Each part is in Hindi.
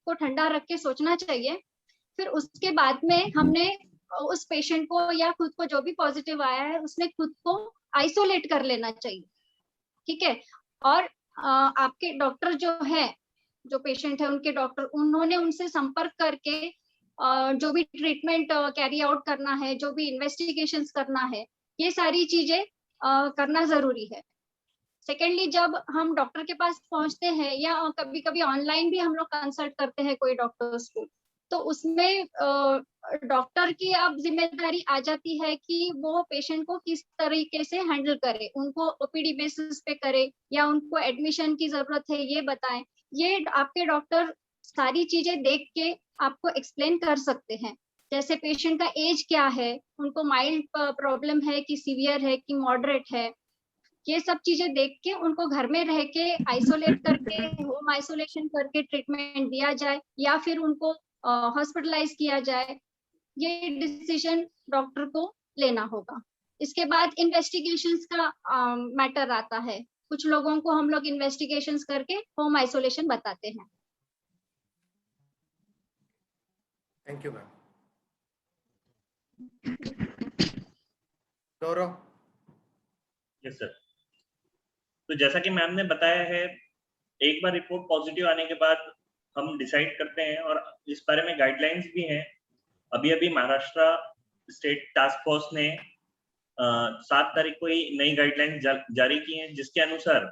को ठंडा रख के सोचना चाहिए। फिर उसके बाद में हमने उस पेशेंट को या खुद को, जो भी पॉजिटिव आया है, उसने खुद को आइसोलेट कर लेना चाहिए, ठीक है। और आपके डॉक्टर जो है, जो पेशेंट है उनके डॉक्टर, उन्होंने उनसे संपर्क करके जो भी ट्रीटमेंट कैरी आउट करना है, जो भी इन्वेस्टिगेशंस करना है, ये सारी चीजें करना जरूरी है। सेकेंडली, जब हम डॉक्टर के पास पहुंचते हैं या कभी कभी ऑनलाइन भी हम लोग कंसल्ट करते हैं कोई डॉक्टर्स को, तो उसमें डॉक्टर की अब जिम्मेदारी आ जाती है कि वो पेशेंट को किस तरीके से हैंडल करे, उनको ओपीडी बेसिस पे करे या उनको एडमिशन की जरूरत है ये बताएं। ये आपके डॉक्टर सारी चीजें देख के आपको एक्सप्लेन कर सकते हैं। जैसे पेशेंट का एज क्या है, उनको माइल्ड प्रॉब्लम है कि सीवियर है कि मॉडरेट है, ये सब चीजें देख के उनको घर में रह के आइसोलेट करके, होम आइसोलेशन करके ट्रीटमेंट दिया जाए या फिर उनको हॉस्पिटलाइज किया जाए, ये डिसीजन डॉक्टर को लेना होगा। इसके बाद इन्वेस्टिगेशंस का मैटर आता है। कुछ लोगों को हम लोग इन्वेस्टिगेशंस करके होम आइसोलेशन बताते हैं। Thank you ma'am. Gaurav. Yes sir. तो जैसा कि मैम ने बताया है, एक बार रिपोर्ट पॉजिटिव आने के बाद हम डिसाइड करते हैं, और इस बारे में गाइडलाइंस भी हैं। अभी अभी महाराष्ट्र स्टेट टास्क फोर्स ने 7 तारीख को ही नई गाइडलाइंस जारी की हैं, जिसके अनुसार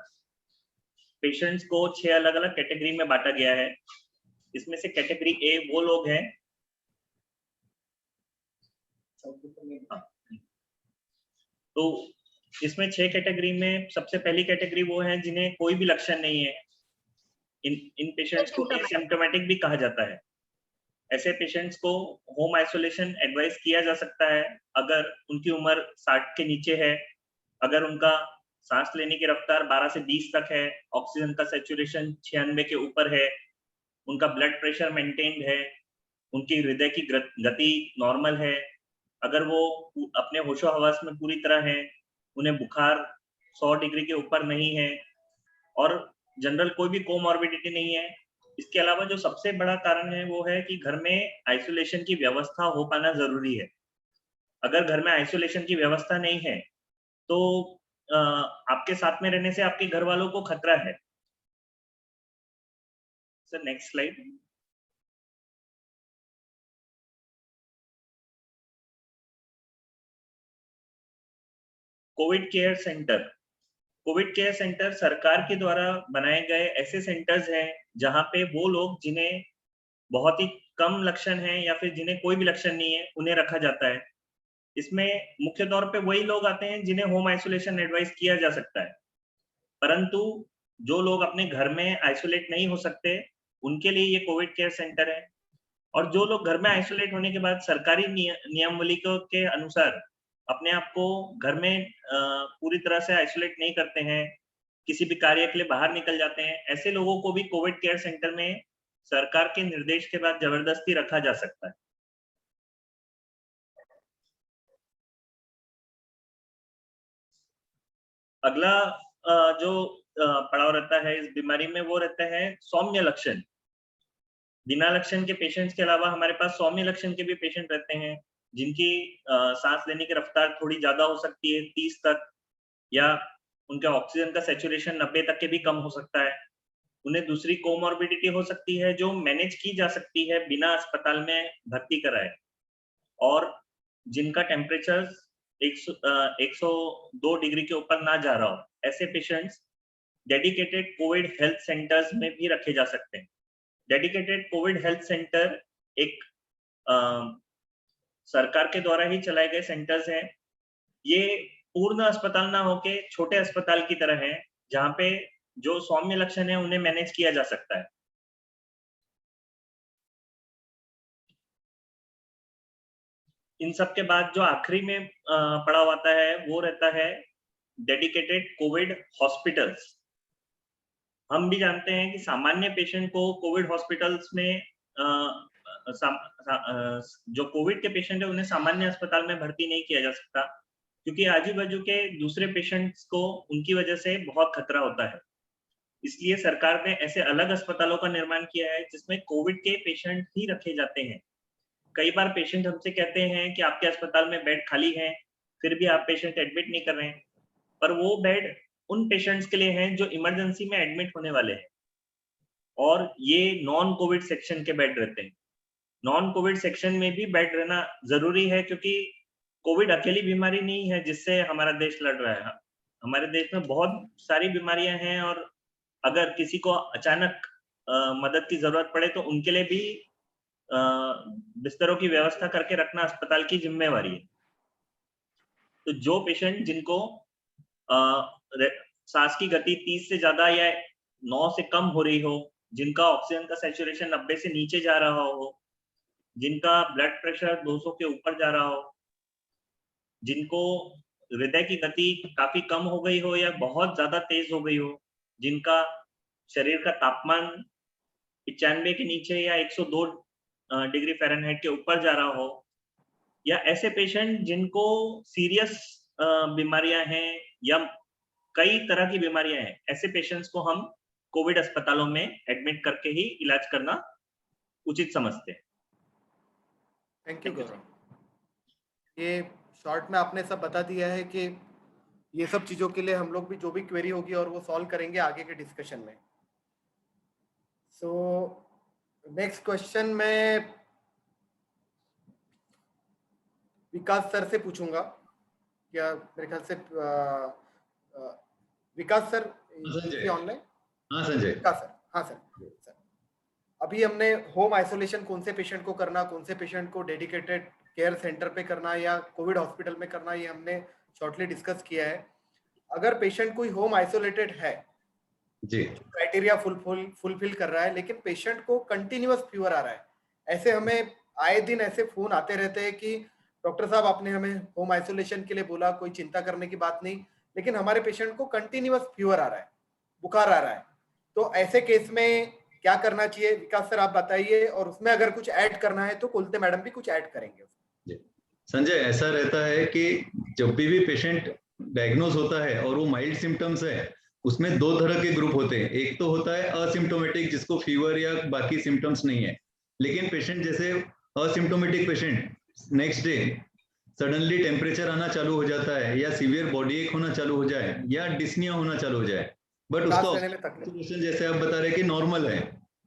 पेशेंट्स को 6 अलग अलग कैटेगरी में बांटा गया है। इसमें से कैटेगरी ए वो लोग हैं, तो इसमें 6 कैटेगरी में सबसे पहली कैटेगरी वो है जिन्हें कोई भी लक्षण नहीं है। इन पेशेंट्स को एसिम्प्टोमेटिक भी कहा जाता है। ऐसे पेशेंट्स को होम आइसोलेशन एडवाइस किया जा सकता है अगर उनकी उम्र 60 के नीचे है, अगर उनका सांस लेने की रफ्तार 12 से 20 तक है, ऑक्सीजन का सैचुरेशन 96 के ऊपर है, उनका ब्लड प्रेशर मेंटेन्ड है, उनकी हृदय की गति नॉर्मल है, अगर वो अपने होशो हवास में पूरी तरह है, उन्हें बुखार 100 डिग्री के ऊपर नहीं है, और जनरल कोई भी कोमॉर्बिडिटी नहीं है। इसके अलावा जो सबसे बड़ा कारण है वो है कि घर में आइसोलेशन की व्यवस्था हो पाना जरूरी है। अगर घर में आइसोलेशन की व्यवस्था नहीं है तो आपके साथ में रहने से आपके घर वालों को खतरा है। Sir next slide. Covid care centre. Covid care centre सरकार के द्वारा बनाए गए ऐसे सेंटर्स हैं जहां पे वो लोग जिन्हें बहुत ही कम लक्षण हैं या फिर जिन्हें कोई भी लक्षण नहीं है, उन्हें रखा जाता है। इसमें मुख्य तौर पे वही लोग आते हैं जिन्हें होम आइसोलेशन एडवाइस किया जा सकता है, परंतु जो लोग अपने घर में आइसोलेट नहीं हो सकते उनके लिए ये कोविड केयर सेंटर है। और जो लोग घर में आइसोलेट होने के बाद सरकारी नियमावली के अनुसार अपने आप को घर में पूरी तरह से आइसोलेट नहीं करते हैं, किसी भी कार्य के लिए बाहर निकल जाते हैं, ऐसे लोगों को भी कोविड केयर सेंटर में सरकार के निर्देश के बाद जबरदस्ती रखा जा सकता है। अगला जो पड़ाव रहता है इस बीमारी में वो रहता है सौम्य लक्षण। बिना लक्षण के पेशेंट्स के अलावा हमारे पास सौम्य लक्षण के भी पेशेंट रहते हैं जिनकी सांस लेने की रफ्तार थोड़ी ज्यादा हो सकती है 30 तक, या उनके ऑक्सीजन का सैचुरेशन 90 तक के भी कम हो सकता है। उन्हें दूसरी कोमॉर्बिडिटी हो सकती है जो मैनेज की जा सकती है बिना अस्पताल में भर्ती कराए, और जिनका टेम्परेचर 102 डिग्री के ऊपर ना जा रहा हो। ऐसे patients dedicated Covid health centres में भी रखे जा सकते हैं। डेडिकेटेड कोविड हेल्थ सेंटर एक सरकार के द्वारा ही चलाए गए सेंटर्स हैं। ये पूर्ण अस्पताल ना होके छोटे अस्पताल की तरह है जहां पे जो सौम्य लक्षण है उन्हें मैनेज किया जा सकता है। इन सब के बाद जो आखिरी में पड़ाव आता है वो रहता है डेडिकेटेड कोविड हॉस्पिटल्स। हम भी जानते हैं कि सामान्य पेशेंट को कोविड हॉस्पिटल्स में जो कोविड के पेशेंट है उन्हें सामान्य अस्पताल में भर्ती नहीं किया जा सकता, क्योंकि आजू बाजू के दूसरे पेशेंट्स को उनकी वजह से बहुत खतरा होता है। इसलिए सरकार ने ऐसे अलग अस्पतालों का निर्माण किया है जिसमें कोविड के पेशेंट ही रखे जाते हैं। कई बार पेशेंट हमसे कहते हैं कि आपके अस्पताल में बेड खाली है, फिर भी आप पेशेंट एडमिट नहीं कर रहे हैं, पर वो बेड उन पेशेंट्स के लिए हैं जो इमरजेंसी में एडमिट होने वाले हैं, और ये नॉन कोविड सेक्शन के बेड रहते हैं। नॉन कोविड सेक्शन में भी बेड रहना जरूरी है, क्योंकि कोविड अकेली बीमारी नहीं है जिससे हमारा देश लड़ रहा है। हमारे देश में बहुत सारी बीमारियां हैं, और अगर किसी को अचानक मदद की जरूरत पड़े तो उनके लिए भी बिस्तरों की व्यवस्था करके रखना अस्पताल की जिम्मेवारी है। तो जो पेशेंट जिनको सांस की गति 30 से ज्यादा या 9 से कम हो रही हो, जिनका ऑक्सीजन का सैचुरेशन 90 से नीचे जा रहा हो, जिनका ब्लड प्रेशर 200 के ऊपर जा रहा हो, जिनको हृदय की गति काफी कम हो गई हो या बहुत ज्यादा तेज हो गई हो, जिनका शरीर का तापमान 95 के नीचे या 102 डिग्री फ़ारेनहाइट के ऊपर जा रहा हो, या ऐसे पेशेंट जिनको सीरियस बीमारियां हैं या कई तरह की बीमारियां हैं, ऐसे पेशेंट्स को हम कोविड अस्पतालों में एडमिट करके ही इलाज करना उचित समझते हैं। थैंक यू गौरव। ये शॉर्ट में आपने सब बता दिया है कि ये सब चीज़ों के लिए हम लोग भी जो भी क्वेरी होगी और वो सॉल्व करेंगे आगे के डिस्कशन में। सो नेक्स्ट क्वेश्चन मैं विकास सर से पूछूंगा, क्या मेरे ख्याल से विकास सर ऑनलाइन? हाँ संजय। विकास सर, हाँ सर। अभी हमने होम आइसोलेशन कौन से पेशेंट को करना, कौन से पेशेंट को डेडिकेटेड केयर सेंटर पे करना या कोविड हॉस्पिटल में करना, ये हमने शॉर्टली डिस्कस किया है। अगर पेशेंट कोई होम आइसोलेटेड है जी, क्राइटेरिया फुलफिल कर रहा है, लेकिन पेशेंट को कंटिन्यूअस फीवर आ रहा है, ऐसे हमें आए दिन ऐसे फोन आते रहते हैं कि डॉक्टर साहब आपने हमें होम आइसोलेशन के लिए बोला, कोई चिंता करने की बात नहीं, लेकिन हमारे पेशेंट को कंटिन्यूअस फीवर आ रहा है, बुखार आ रहा है, तो ऐसे केस में क्या करना चाहिए? विकास सर आप बताइए, और उसमें अगर कुछ ऐड करना है तो कुलते मैडम भी कुछ ऐड करेंगे। संजय ऐसा रहता है कि जब भी पेशेंट डायग्नोज होता है और वो माइल्ड सिम्टम्स है, उसमें दो तरह के ग्रुप होते हैं। एक तो होता है असिम्टोमेटिक, जिसको फीवर या बाकी सिम्टम्स नहीं है, लेकिन पेशेंट जैसे asymptomatic patient next day suddenly temperature आना चालू हो जाता है, या सीवियर बॉडी एक होना चालू हो जाए, या डिस्निया होना चालू हो जाए, बट उसका जैसे आप बता रहे कि नॉर्मल है,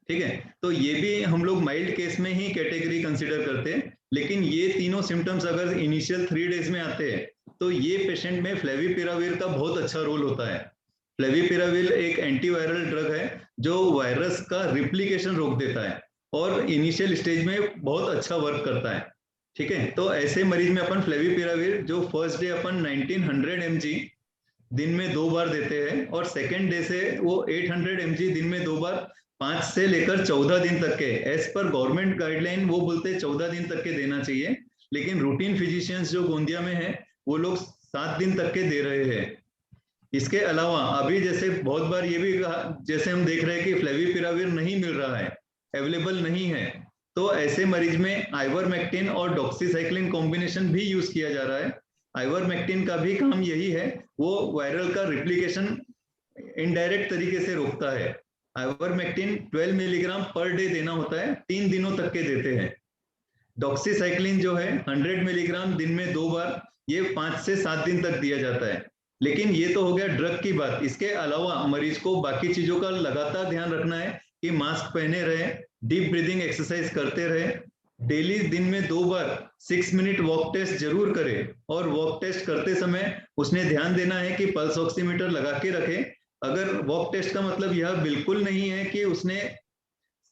ठीक है, तो ये भी हम लोग माइल्ड केस में ही कैटेगरी कंसीडर करते हैं। लेकिन ये तीनों सिम्टम्स अगर इनिशियल 3 डेज में आते हैं तो ये पेशेंट में फ्लेविपिराविर का बहुत अच्छा रोल होता है। फ्लेविपिराविर एक एंटीवायरल ड्रग है जो वायरस का रिप्लिकेशन रोक देता है और इनिशियल स्टेज में बहुत अच्छा वर्क करता है, ठीक है। तो ऐसे मरीज में अपन फ्लेविपिराविर जो फर्स्ट डे अपन 1900 mg दिन में 2 बार देते हैं, और सेकेंड डे से वो 800 mg दिन में 2 बार 5 से लेकर 14 दिन तक के, एज पर गवर्नमेंट गाइडलाइन वो बोलते हैं 14 दिन तक के देना चाहिए, लेकिन रूटीन फिजिशियंस जो गोंदिया में है वो लोग 7 दिन तक के दे रहे हैं। इसके अलावा अभी जैसे बहुत बार ये भी जैसे हम देख रहे हैं कि फ्लेविपिराविर नहीं मिल रहा है, अवेलेबल नहीं है, तो ऐसे मरीज में आइवरमेक्टिन और डॉक्सीसाइक्लिन कॉम्बिनेशन भी यूज किया जा रहा है। आइवरमेक्टिन का भी काम यही है, वो वायरल का रिप्लिकेशन इनडायरेक्ट तरीके से रोकता है। आइवरमेक्टिन 12 मिलीग्राम पर डे देना होता है, 3 दिनों तक के देते हैं। डॉक्सीसाइक्लिन जो है 100 मिलीग्राम दिन में 2 बार, ये 5 से 7 दिन तक दिया जाता है। लेकिन ये तो हो गया ड्रग की बात। इसके अलावा मरीज को बाकी चीजों का लगातार ध्यान रखना है कि मास्क पहने रहे, डीप ब्रीदिंग एक्सरसाइज करते रहे, डेली दिन में 2 बार 6 मिनट वॉक टेस्ट जरूर करे, और वॉक टेस्ट करते समय उसने ध्यान देना है कि पल्स ऑक्सीमीटर लगा के रखे। अगर वॉक टेस्ट का मतलब यह बिल्कुल नहीं है कि उसने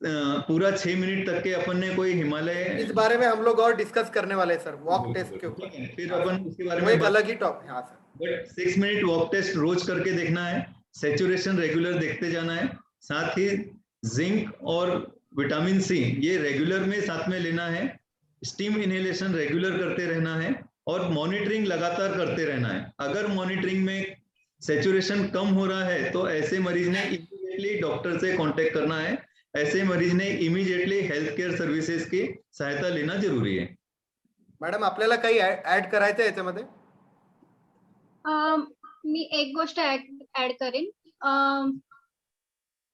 पूरा 6 मिनट तक के अपन ने कोई हिमालय, इस बारे में हम लोग और डिस्कस करने वाले हैं सर, वॉक टेस्ट के ऊपर, फिर अपन उसके बारे में एक अलग ही टॉपिक। हाँ sir, but 6 minute walk test रोज करके देखना है, सैचुरेशन रेगुलर देखते जाना है, साथ ही जिंक और विटामिन सी ये रेगुलर में साथ में लेना है, स्टीम इनहेलेशन रेगुलर करते रहना है, और मॉनिटरिंग लगातार करते रहना है। अगर मॉनिटरिंग में सैचुरेशन कम हो रहा है तो ऐसे मरीज ने इमीडिएटली डॉक्टर से कांटेक्ट करना है, ऐसे मरीज ने इमीडिएटली हेल्थ केअर सर्व्हिसेस की सहायता लेना जरूरी आहे। मॅडम आपल्याला काही ऍड करायचं याच्यामध्ये? मी एक गोष्ट ऍड करेन,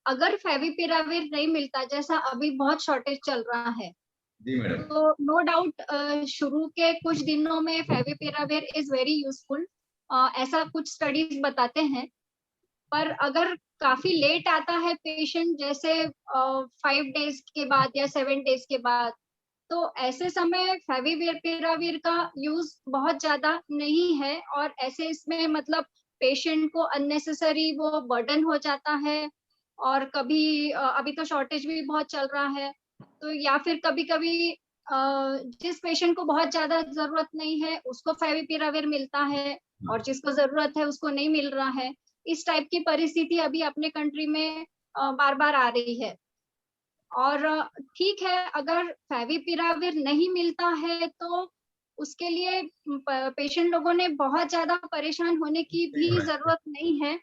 अगर फेविपिराविर नहीं मिलता, जैसा अभी बहुत शॉर्टेज चल रहा है, जी मैडम। तो नो डाउट शुरू के कुछ दिनों में फेविपिराविर इज वेरी यूजफुल, ऐसा कुछ स्टडीज बताते हैं। पर अगर काफी लेट आता है पेशेंट, जैसे 5 डेज के बाद या 7 डेज के बाद, तो ऐसे समय फेविपिराविर का यूज बहुत ज्यादा नहीं है, और ऐसे इसमें मतलब पेशेंट को अननेसेसरी वो बर्डन हो जाता है। और कभी अभी तो शॉर्टेज भी बहुत चल रहा है, तो या फिर कभी कभी जिस पेशेंट को बहुत ज्यादा जरूरत नहीं है उसको फेविपिराविर मिलता है, और जिसको जरूरत है उसको नहीं मिल रहा है। इस टाइप की परिस्थिति अभी अपने कंट्री में बार बार आ रही है। और ठीक है, अगर फेविपिराविर नहीं मिलता है तो उसके लिए पेशेंट लोगों ने बहुत ज्यादा परेशान होने की भी जरूरत नहीं है।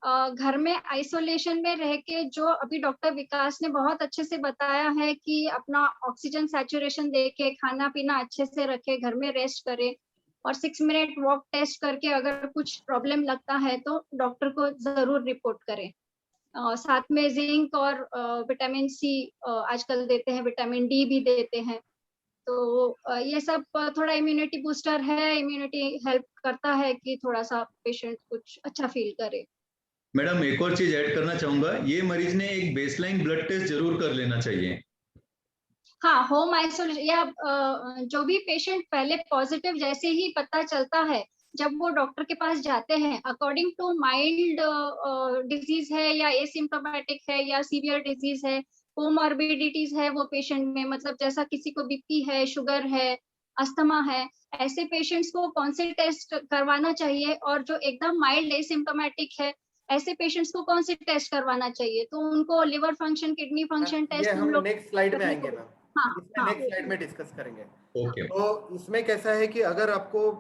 घर में आइसोलेशन में रह के, जो अभी डॉक्टर विकास ने बहुत अच्छे से बताया है कि अपना ऑक्सीजन सैचुरेशन देखे, खाना पीना अच्छे से रखे, घर में रेस्ट करे, और 6 मिनट वॉक टेस्ट करके अगर कुछ प्रॉब्लम लगता है तो डॉक्टर को जरूर रिपोर्ट करें। साथ में जिंक और विटामिन सी आजकल देते हैं, विटामिन डी भी देते हैं। तो ये सब थोड़ा इम्यूनिटी बूस्टर है, इम्यूनिटी हेल्प करता है कि थोड़ा सा पेशेंट कुछ अच्छा फील करे। मैडम एक और चीज ऐड करना चाहूंगा, ये मरीज ने एक बेसलाइन ब्लड टेस्ट जरूर कर लेना चाहिए। हाँ, होम आइसोलेशन या जो भी पेशेंट पहले पॉजिटिव जैसे ही पता चलता है, जब वो डॉक्टर के पास जाते हैं, अकॉर्डिंग टू माइल्ड डिजीज है या एसिम्प्टोमेटिक है या सीवियर डिजीज है, कोमॉर्बिडिटीज है वो पेशेंट में, मतलब जैसा किसी को बीपी है, शुगर है, अस्थमा है, ऐसे पेशेंट्स को कौन से टेस्ट करवाना चाहिए, और जो एकदम माइल्ड एसिम्प्टोमेटिक है ऐसे पेशेंट्स को कौन से टेस्ट करवाना चाहिए, तो उनको लिवर फंक्शन, किडनी फंक्शन ये टेस्ट हम हम लोग नेक्स्ट स्लाइड में आएंगे मैम, हाँ इसमें हाँ नेक्स्ट स्लाइड में डिस्कस करेंगे। ओके। तो इसमें कैसा है कि अगर आपको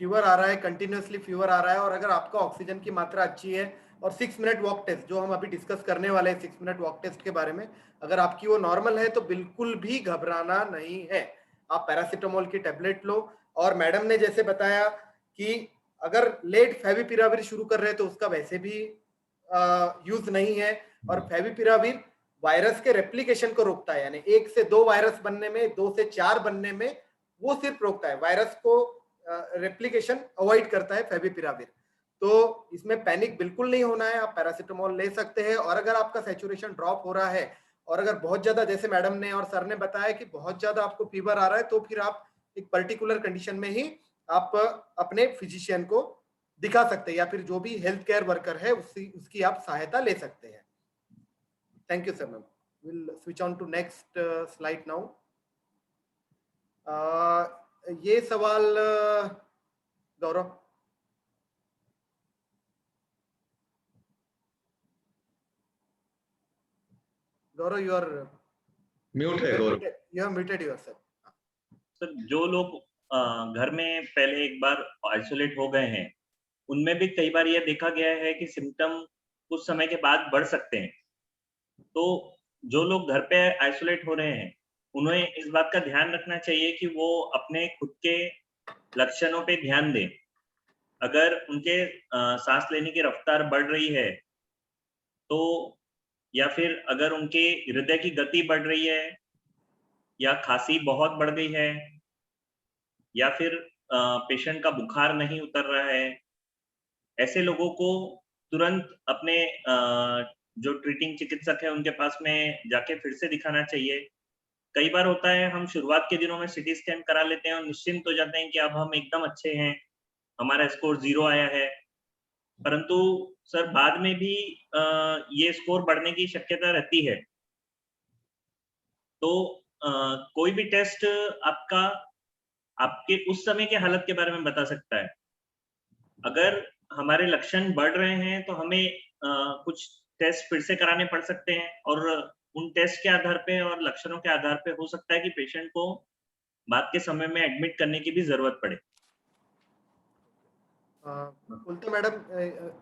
फीवर आ रहा है, कंटिन्यूअसली फीवर आ रहा है, और अगर आपका ऑक्सीजन की मात्रा अच्छी है, और 6 मिनट वॉक टेस्ट जो हम अभी डिस्कस करने वाले हैं, 6 मिनट वॉक टेस्ट के बारे में, अगर आपकी वो नॉर्मल है तो बिल्कुल भी घबराना नहीं है। आप पैरासीटामोल की टेबलेट लो, और मैडम ने जैसे बताया कि अगर लेट फेविपिराविर शुरू कर रहे हैं तो उसका वैसे भी यूज नहीं है। और फेविपिराविर वायरस के रेप्लिकेशन को रोकता है, यानी 1 से 2 वायरस बनने में, 2 से 4 बनने में वो सिर्फ रोकता है, वायरस को रेप्लिकेशन अवॉइड करता है फेविपिराविर। तो इसमें पैनिक बिल्कुल नहीं होना है, आप पैरासीटामोल ले सकते हैं। और अगर आपका सैचुरेशन ड्रॉप हो रहा है, और अगर बहुत ज्यादा, जैसे मैडम ने और सर ने बताया कि बहुत ज्यादा आपको फीवर आ रहा है, तो फिर आप एक पर्टिकुलर कंडीशन में ही आप अपने फिजिशियन को दिखा सकते हैं, या फिर जो भी हेल्थ केयर वर्कर है उसकी आप सहायता ले सकते हैं। Thank you sir ma'am. Will switch on to next slide now. ये सवाल गौरव, यू आर म्यूट है Gaurav. You have muted yourself. Sir जो लोग घर में पहले एक बार आइसोलेट हो गए हैं, उनमें भी कई बार यह देखा गया है कि सिम्टम कुछ समय के बाद बढ़ सकते हैं। तो जो लोग घर पे आइसोलेट हो रहे हैं, उन्हें इस बात का ध्यान रखना चाहिए कि वो अपने खुद के लक्षणों पे ध्यान दें। अगर उनके सांस लेने की रफ्तार बढ़ रही है, तो या फिर अगर उनके हृदय की गति बढ़ रही है, या खांसी बहुत बढ़ गई है, या फिर पेशेंट का बुखार नहीं उतर रहा है, ऐसे लोगों को तुरंत अपने जो ट्रीटिंग चिकित्सक है उनके पास में जाके फिर से दिखाना चाहिए। कई बार होता है हम शुरुआत के दिनों में सिटी स्कैन करा लेते हैं और निश्चिंत हो जाते हैं कि अब हम एकदम अच्छे हैं, हमारा स्कोर 0 आया है, परंतु सर बाद में भी ये स्कोर बढ़ने की शक्यता रहती है। तो कोई भी टेस्ट आपका आपके उस समय के हालत के बारे में बता सकता है। अगर हमारे लक्षण बढ़ रहे हैं तो हमें कुछ टेस्ट फिर से कराने पड़ सकते हैं, और उन टेस्ट के आधार पे और लक्षणों के आधार पे हो सकता है कि पेशेंट को बाद के समय में एडमिट करने की भी जरूरत पड़े। बोलते मैडम,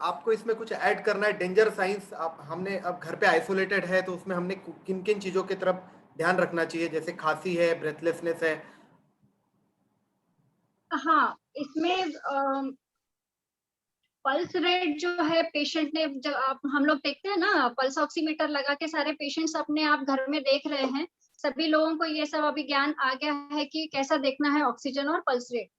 आपको इसमें कुछ ऐड करना है? डेंजर साइंस, आप हमने अब घर पे आइसोलेटेड है तो उसमें हमने किन किन चीजों की तरफ ध्यान रखना चाहिए, जैसे खांसी है, ब्रेथलेसनेस है? हाँ, इसमें पल्स रेट जो है पेशेंट ने, जब हम लोग देखते हैं ना, पल्स ऑक्सीमीटर लगा के सारे पेशेंट्स अपने आप घर में देख रहे हैं, सभी लोगों को ये सब अभी ज्ञान आ गया है कि कैसा देखना है ऑक्सीजन और पल्स रेट।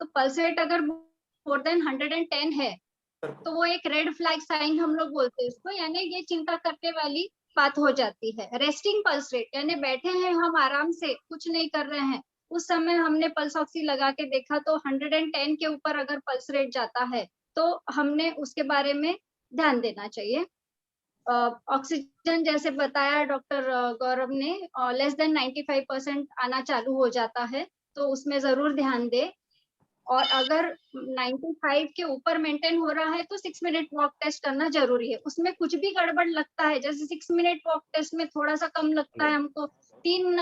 तो पल्स रेट अगर मोर देन 110 है तो वो एक रेड फ्लैग साइन हम लोग बोलते हैं उसको, यानी ये चिंता करने वाली बात हो जाती है। रेस्टिंग पल्स रेट यानी बैठे हैं हम आराम से, कुछ नहीं कर रहे हैं, उस समय हमने पल्स ऑक्सी लगा के देखा तो 110 के ऊपर अगर पल्स रेट जाता है तो हमने उसके बारे में ध्यान देना चाहिए। ऑक्सीजन जैसे बताया डॉक्टर गौरव ने, लेस देन 95% आना चालू हो जाता है तो उसमें जरूर ध्यान दे। और अगर 95 के ऊपर मेंटेन हो रहा है तो 6 मिनट वॉक टेस्ट करना जरूरी है। उसमें कुछ भी गड़बड़ लगता है, जैसे 6 मिनट वॉक टेस्ट में थोड़ा सा कम लगता है हमको, 3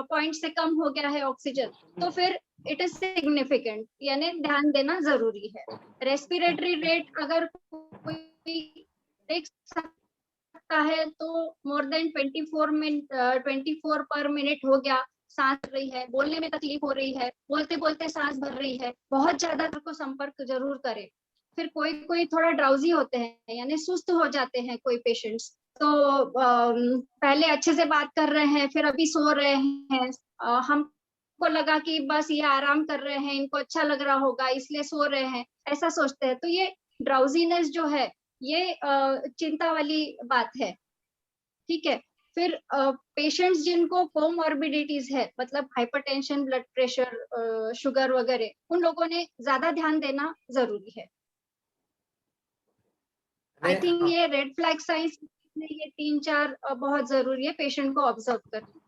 पॉइंट से कम हो गया है ऑक्सीजन, तो फिर इट इज सिग्निफिकेंट, यानी ध्यान देना जरूरी है। रेस्पिरेटरी रेट अगर कोई देख सकता है तो मोर देन 24 पर मिनट हो गया, सांस रही है, बोलने में तकलीफ हो रही है, बोलते बोलते सांस भर रही है, बहुत ज्यादा को संपर्क जरूर करें। फिर कोई कोई थोड़ा ड्राउजी होते हैं, यानी सुस्त हो जाते हैं कोई पेशेंट्स, तो पहले अच्छे से बात कर रहे हैं फिर अभी सो रहे हैं, हमको लगा कि बस ये आराम कर रहे हैं, इनको अच्छा लग रहा होगा इसलिए सो रहे हैं, ऐसा सोचते हैं। तो ये ड्राउजीनेस जो है ये चिंता वाली बात है, ठीक है। फिर पेशेंट्स जिनको कोमॉर्बिडिटीज है, मतलब हाइपरटेंशन, ब्लड प्रेशर, शुगर वगैरह, उन लोगों ने ज्यादा ध्यान देना जरूरी है। आई थिंक ये रेड फ्लैग साइंस, ये 3-4 बहुत जरूरी है पेशेंट को ऑब्जर्व करना।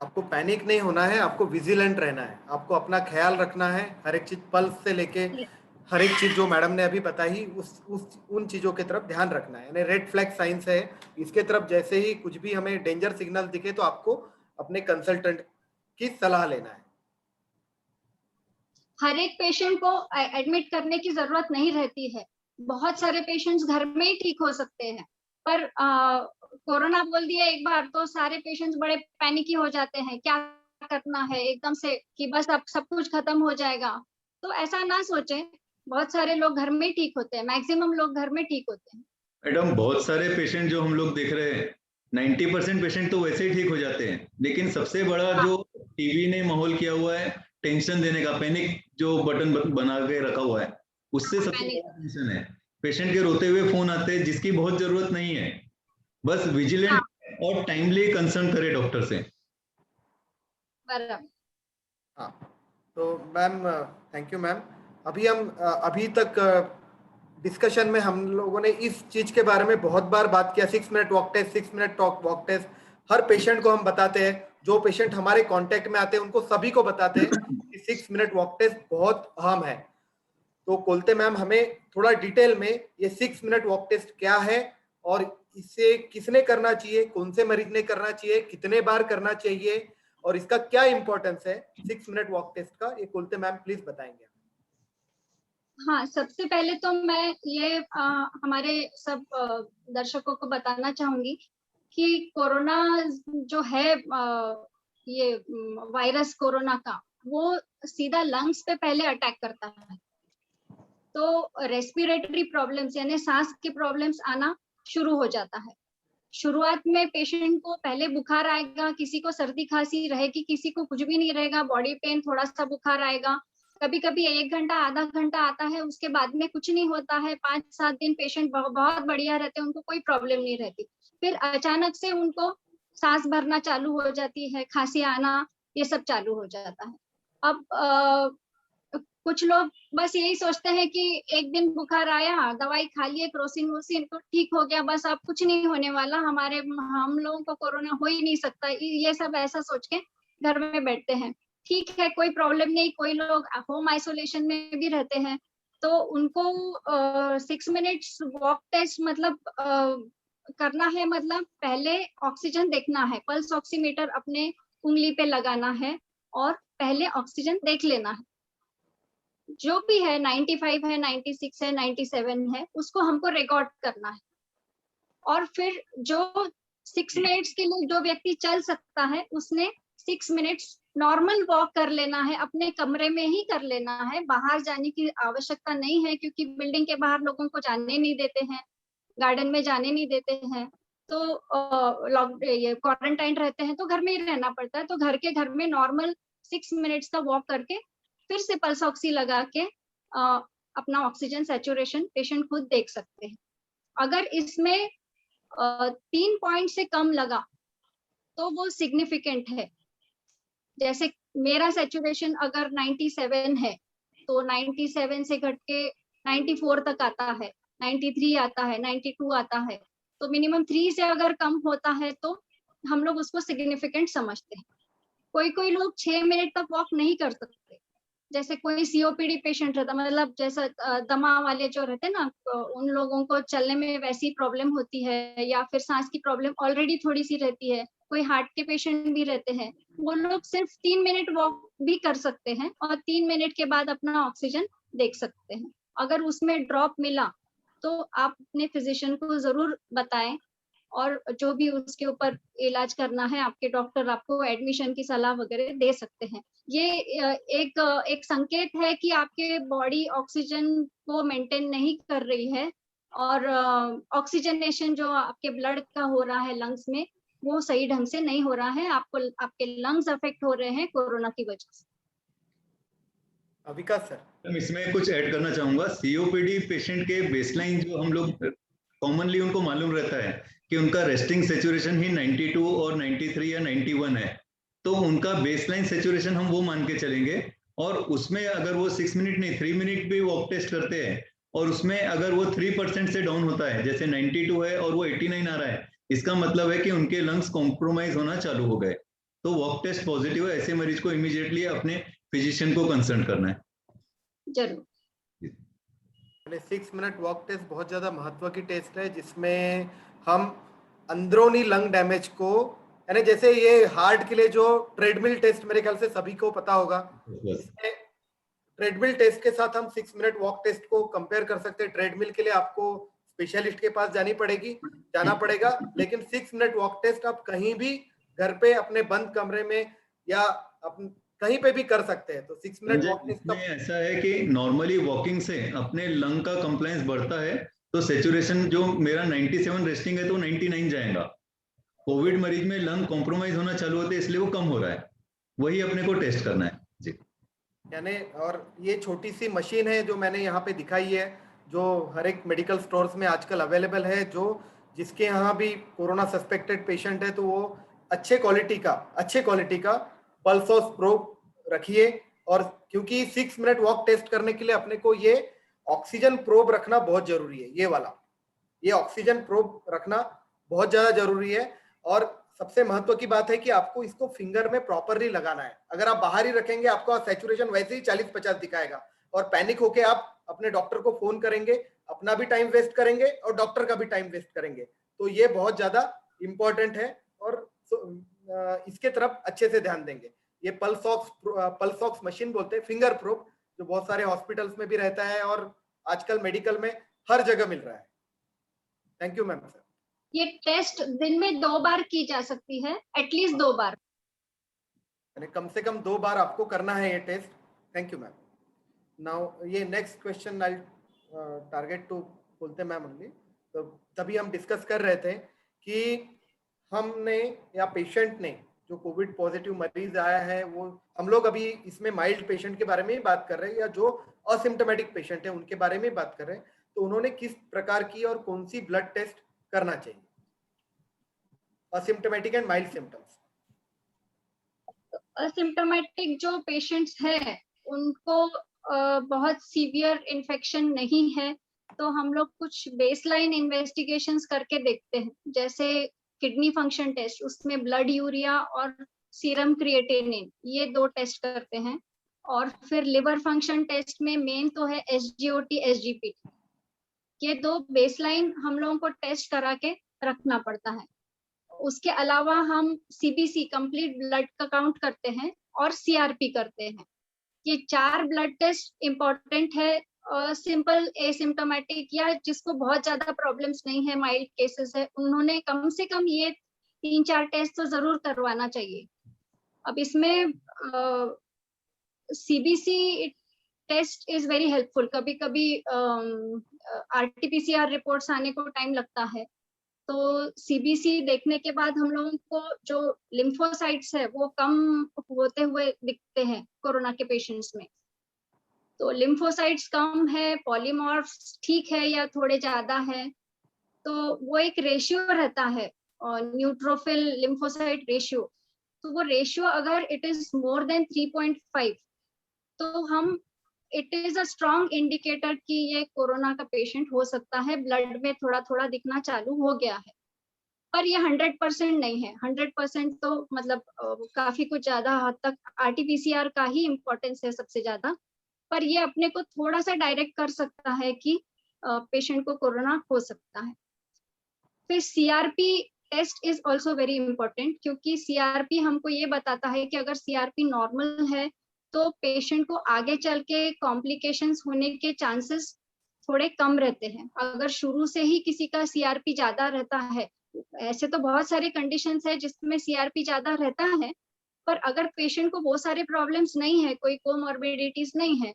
आपको पैनिक नहीं होना है, आपको विजिलेंट रहना है, आपको अपना ख्याल रखना है, हर एक चीज पल्स से लेके हर एक चीज जो मैडम ने अभी बताई उन चीजों की तरफ ध्यान रखना है। यानी रेड फ्लैग साइंस है, इसके तरफ जैसे ही कुछ भी हमें डेंजर सिग्नल दिखे तो आपको अपने कंसल्टेंट की सलाह लेना है। हर एक पेशेंट को एडमिट करने की जरूरत नहीं रहती है, बहुत सारे पेशेंट्स घर में ही ठीक हो सकते हैं, पर कोरोना बोल दिया एक बार तो सारे पेशेंट्स बड़े पैनिकी हो जाते हैं, क्या करना है एकदम से कि बस अब सब कुछ खत्म हो जाएगा। तो ऐसा ना सोचें, बहुत सारे लोग घर में ठीक होते हैं, मैक्सिमम लोग घर में ठीक होते हैं। मैडम बहुत सारे पेशेंट जो हम लोग देख रहे हैं 90% पेशेंट तो वैसे ही ठीक हो जाते हैं, लेकिन सबसे बड़ा जो टीवी ने माहौल किया हुआ है टेंशन देने का, पैनिक जो बटन बना के रखा हुआ है, उससे सबसे बड़ा टेंशन है। पेशेंट के रोते हुए फोन आते हैं जिसकी बहुत जरूरत नहीं है, बस विजिलेंट और टाइमली कंसर्न करे डॉक्टर से। हाँ, तो मैम थैंक यू मैम। अभी तक डिस्कशन में हम लोगों ने इस चीज के बारे में बहुत बार बात किया, 6 minute walk test, 6 minute walk test. हर पेशेंट को हम बताते हैं, जो पेशेंट हमारे कांटेक्ट में आते हैं उनको सभी को बताते हैं कि 6 मिनट वॉक टेस्ट बहुत अहम है। तो कोलते मैम हमें थोड़ा डिटेल में ये 6 मिनट वॉक टेस्ट क्या है और इसे किसने करना चाहिए, कौन से मरीज ने करना चाहिए, कितने बार करना चाहिए और इसका क्या इंपॉर्टेंस है 6 मिनट वॉक टेस्ट का, ये कोलते मैम प्लीज बताएंगे। हाँ, सबसे पहले तो मैं ये हमारे सब दर्शकों को बताना चाहूंगी कि कोरोना जो है, ये वायरस कोरोना का, वो सीधा लंग्स पे पहले अटैक करता है, तो रेस्पिरेटरी प्रॉब्लम्स यानी सांस के प्रॉब्लम्स आना शुरू हो जाता है। शुरुआत में पेशेंट को पहले बुखार आएगा, किसी को सर्दी खांसी रहेगी, किसी को कुछ भी नहीं रहेगा, बॉडी पेन, थोड़ा सा बुखार आएगा, कभी कभी 1 घंटा आधा घंटा आता है, उसके बाद में कुछ नहीं होता है, 5-7 दिन पेशेंट बहुत बढ़िया रहते हैं, उनको कोई प्रॉब्लम नहीं रहती। फिर अचानक से उनको सांस भरना चालू हो जाती है, खांसी आना, ये सब चालू हो जाता है। अब कुछ लोग बस यही सोचते हैं कि एक दिन बुखार आया, दवाई खा लिए, क्रोसिन वोसिन तो ठीक हो गया, बस अब कुछ नहीं होने वाला, हम लोगों को कोरोना हो ही नहीं सकता, ये सब ऐसा सोच के घर में बैठते हैं। ठीक है, कोई प्रॉब्लम नहीं, कोई लोग होम आइसोलेशन में भी रहते हैं, तो उनको 6 मिनट्स वॉक टेस्ट मतलब करना है, मतलब पहले ऑक्सीजन देखना है, पल्स ऑक्सीमीटर अपने उंगली पे लगाना है और पहले ऑक्सीजन देख लेना है, जो भी है 95 है, 96 है, 97 है, उसको हमको रिकॉर्ड करना है। और फिर जो 6 मिनट्स के लिए जो व्यक्ति चल सकता है उसने 6 मिनट्स नॉर्मल वॉक कर लेना है, अपने कमरे में ही कर लेना है, बाहर जाने की आवश्यकता नहीं है, क्योंकि बिल्डिंग के बाहर लोगों को जाने नहीं देते हैं, गार्डन में जाने नहीं देते हैं, तो ये क्वारंटाइन रहते हैं तो घर में ही रहना पड़ता है। तो घर में नॉर्मल 6 मिनट्स का वॉक करके फिर से पल्स ऑक्सी लगा के अपना ऑक्सीजन सैचुरेशन पेशेंट खुद देख सकते हैं। अगर इसमें 3 पॉइंट से कम लगा तो वो सिग्निफिकेंट है। जैसे मेरा सैचुरेशन अगर 97 है तो 97 से घट के 94 तक आता है, 93 आता है, 92 आता है, तो मिनिमम 3 से अगर कम होता है तो हम लोग उसको सिग्निफिकेंट समझते हैं। कोई लोग 6 मिनट तक वॉक नहीं कर सकते, जैसे कोई सीओपीडी पेशेंट रहता, मतलब जैसा दमा वाले जो रहते हैं ना, उन लोगों को चलने में वैसी प्रॉब्लम होती है, या फिर सांस की प्रॉब्लम ऑलरेडी थोड़ी सी रहती है, कोई हार्ट के पेशेंट भी रहते हैं, वो लोग सिर्फ 3 मिनट वॉक भी कर सकते हैं और 3 मिनट के बाद अपना ऑक्सीजन देख सकते हैं। अगर उसमें ड्रॉप मिला तो आप अपने फिजिशियन को जरूर बताएं, और जो भी उसके ऊपर इलाज करना है आपके डॉक्टर आपको एडमिशन की सलाह वगैरह दे सकते हैं। ये एक संकेत है कि आपके बॉडी ऑक्सीजन को मेंटेन नहीं कर रही है, और ऑक्सीजनेशन जो आपके ब्लड का हो रहा है लंग्स में, वो सही ढंग से नहीं हो रहा है, आपके लंग्स अफेक्ट हो रहे हैं कोरोना की वजह से। विकास सर, इसमें कुछ ऐड करना चाहूंगा। सीओपीडी पेशेंट के बेसलाइन जो हम लोग कॉमनली उनको मालूम रहता है कि उनका रेस्टिंग सेचुरेशन ही 92 और 93 या 91 है, तो उनका बेसलाइन सेचुरेशन हम वो मान के चलेंगे, और उसमें अगर वो 6 मिनट नहीं 3 मिनट भी वॉक टेस्ट करते हैं और उसमें अगर वो 3% से डाउन होता है, जैसे 92 है और वो 89 आ रहा है, इसका मतलब है कि उनके लंग्स कॉम्प्रोमाइज होना चालू हो गए, तो वॉक टेस्ट पॉजिटिव है, ऐसे मरीज को इमीडिएटली अपने फिजिशियन को कंसल्ट करना है। जरूर। 6 मिनट वॉक टेस्ट बहुत ज्यादा महत्व की टेस्ट है, जिसमें हम अंदरूनी लंग डैमेज को, यानी जैसे ये हार्ट के लिए जो ट्रेडमिल टेस्ट मेरे ख्याल से सभी को पता होगा, ट्रेडमिल टेस्ट के साथ हम 6 मिनट वॉक टेस्ट को कंपेयर कर सकते हैं। ट्रेडमिल के लिए आपको स्पेशलिस्ट के पास जाना पड़ेगा, लेकिन 6 मिनट वॉक टेस्ट आप कहीं भी घर पे अपने बंद कमरे में या कहीं पे भी कर सकते हैं। तो 6 मिनट वॉक टेस्ट में ऐसा है कि नॉर्मली वॉकिंग से अपने लंग का कंप्लायंस बढ़ता है, तो सेचुरेशन जो मेरा 97 रेस्टिंग है तो 99 जाएगा। कोविड मरीज में लंग कॉम्प्रोमाइज होना चालू होते हैं, इसलिए वो कम हो रहा है, वही अपने को टेस्ट करना है जी। यानी, और ये छोटी सी मशीन है जो मैंने यहाँ पे दिखाई है, जो हर एक मेडिकल स्टोर्स में आजकल अवेलेबल है, जो जिसके यहाँ भी कोरोना सस्पेक्टेड पेशेंट है तो वो अच्छे क्वालिटी का पल्स प्रोब रखिए। और क्योंकि 6 मिनट वॉक टेस्ट करने के लिए अपने को ये ऑक्सीजन प्रोब रखना बहुत जरूरी है, ये ऑक्सीजन प्रोब रखना बहुत ज्यादा जरूरी है। और सबसे महत्व की बात है कि आपको इसको फिंगर में प्रॉपरली लगाना है। अगर आप बाहर ही रखेंगे आपका सैचुरेशन वैसे ही 40-50 दिखाएगा, और पैनिक होके आप अपने डॉक्टर को फोन करेंगे, अपना भी टाइम वेस्ट करेंगे और डॉक्टर का भी टाइम वेस्ट करेंगे। तो ये बहुत ज्यादा इंपॉर्टेंट है, और इसके तरफ अच्छे से ध्यान देंगे। ये पल्स ऑक्स मशीन बोलते हैं, फिंगर प्रोब, जो बहुत सारे हॉस्पिटल्स में भी रहता है और आजकल मेडिकल में हर जगह मिल रहा है। Thank you ma'am. सर, ये टेस्ट दिन में 2 बार की जा सकती है, एटलीस्ट 2 बार, यानी कम से कम 2 बार आपको करना है ये test. Thank you ma'am. Now ये next question I target to बोलते मैम ओनली। तो तभी हम डिस्कस कर रहे थे कि हमने या पेशेंट ने, जो कोविड पॉजिटिव मरीज आया है, वो हम लोग अभी इसमें माइल्ड पेशेंट के बारे में ही बात कर रहे हैं, या जो असिम्प्टोमेटिक पेशेंट है उनके बारे में बात कर रहे हैं। तो उन्होंने किस प्रकार की और कौन सी ब्लड टेस्ट करना चाहिए, asymptomatic and mild symptoms? Asymptomatic जो पेशेंट्स हैं उनको बहुत सीवियर इन्फेक्शन नहीं है, तो हम लोग कुछ बेसलाइन इन्वेस्टिगेशंस करके देखते हैं, जैसे किडनी फंक्शन टेस्ट, उसमें ब्लड यूरिया और सीरम क्रिएटिनिन, ये 2 टेस्ट करते हैं। और फिर लिवर फंक्शन टेस्ट में मेन तो है SGOT, SGPT, ये 2 बेसलाइन हम लोगों को टेस्ट करा के रखना पड़ता है। उसके अलावा हम CBC कंप्लीट ब्लड का काउंट करते हैं और CRP करते हैं। ये 4 ब्लड टेस्ट इम्पोर्टेंट है। सिंपल एसिम्प्टोमेटिक या जिसको बहुत ज्यादा प्रॉब्लम्स नहीं है, माइल्ड केसेस है, उन्होंने कम से कम ये 3-4 टेस्ट तो जरूर करवाना चाहिए। अब इसमें CBC test is very helpful. कभी कभी RT-PCR रिपोर्ट्स आने को टाइम लगता है, तो CBC देखने के बाद हम लोगों को जो लिम्फोसाइट्स है वो कम होते हुए दिखते हैं कोरोना के पेशेंट्स में। तो लिम्फोसाइट्स कम है, पॉलीमॉर्फ्स ठीक है या थोड़े ज्यादा है, तो वो एक रेशियो रहता है, न्यूट्रोफिल लिम्फोसाइट रेशियो। तो वो रेशियो अगर इट इज मोर देन 3.5, तो हम it is a strong indicator कि ये कोरोना का पेशेंट हो सकता है, ब्लड में थोड़ा थोड़ा दिखना चालू हो गया है। पर ये 100% नहीं है। 100% तो मतलब काफी कुछ ज्यादा हद तक RT-PCR का ही इम्पोर्टेंस है सबसे ज्यादा, पर ये अपने को थोड़ा सा डायरेक्ट कर सकता है कि पेशेंट को कोरोना हो सकता है। फिर CRP test is also very important, क्योंकि CRP हमको ये बताता है कि अगर CRP नॉर्मल है तो पेशेंट को आगे चल के कॉम्प्लिकेशंस होने के चांसेस थोड़े कम रहते हैं। अगर शुरू से ही किसी का CRP ज्यादा रहता है, ऐसे तो बहुत सारे कंडीशंस है जिसमें CRP ज्यादा रहता है, पर अगर पेशेंट को वो सारे प्रॉब्लम्स नहीं है, कोई कोमॉर्बिडिटीज नहीं है,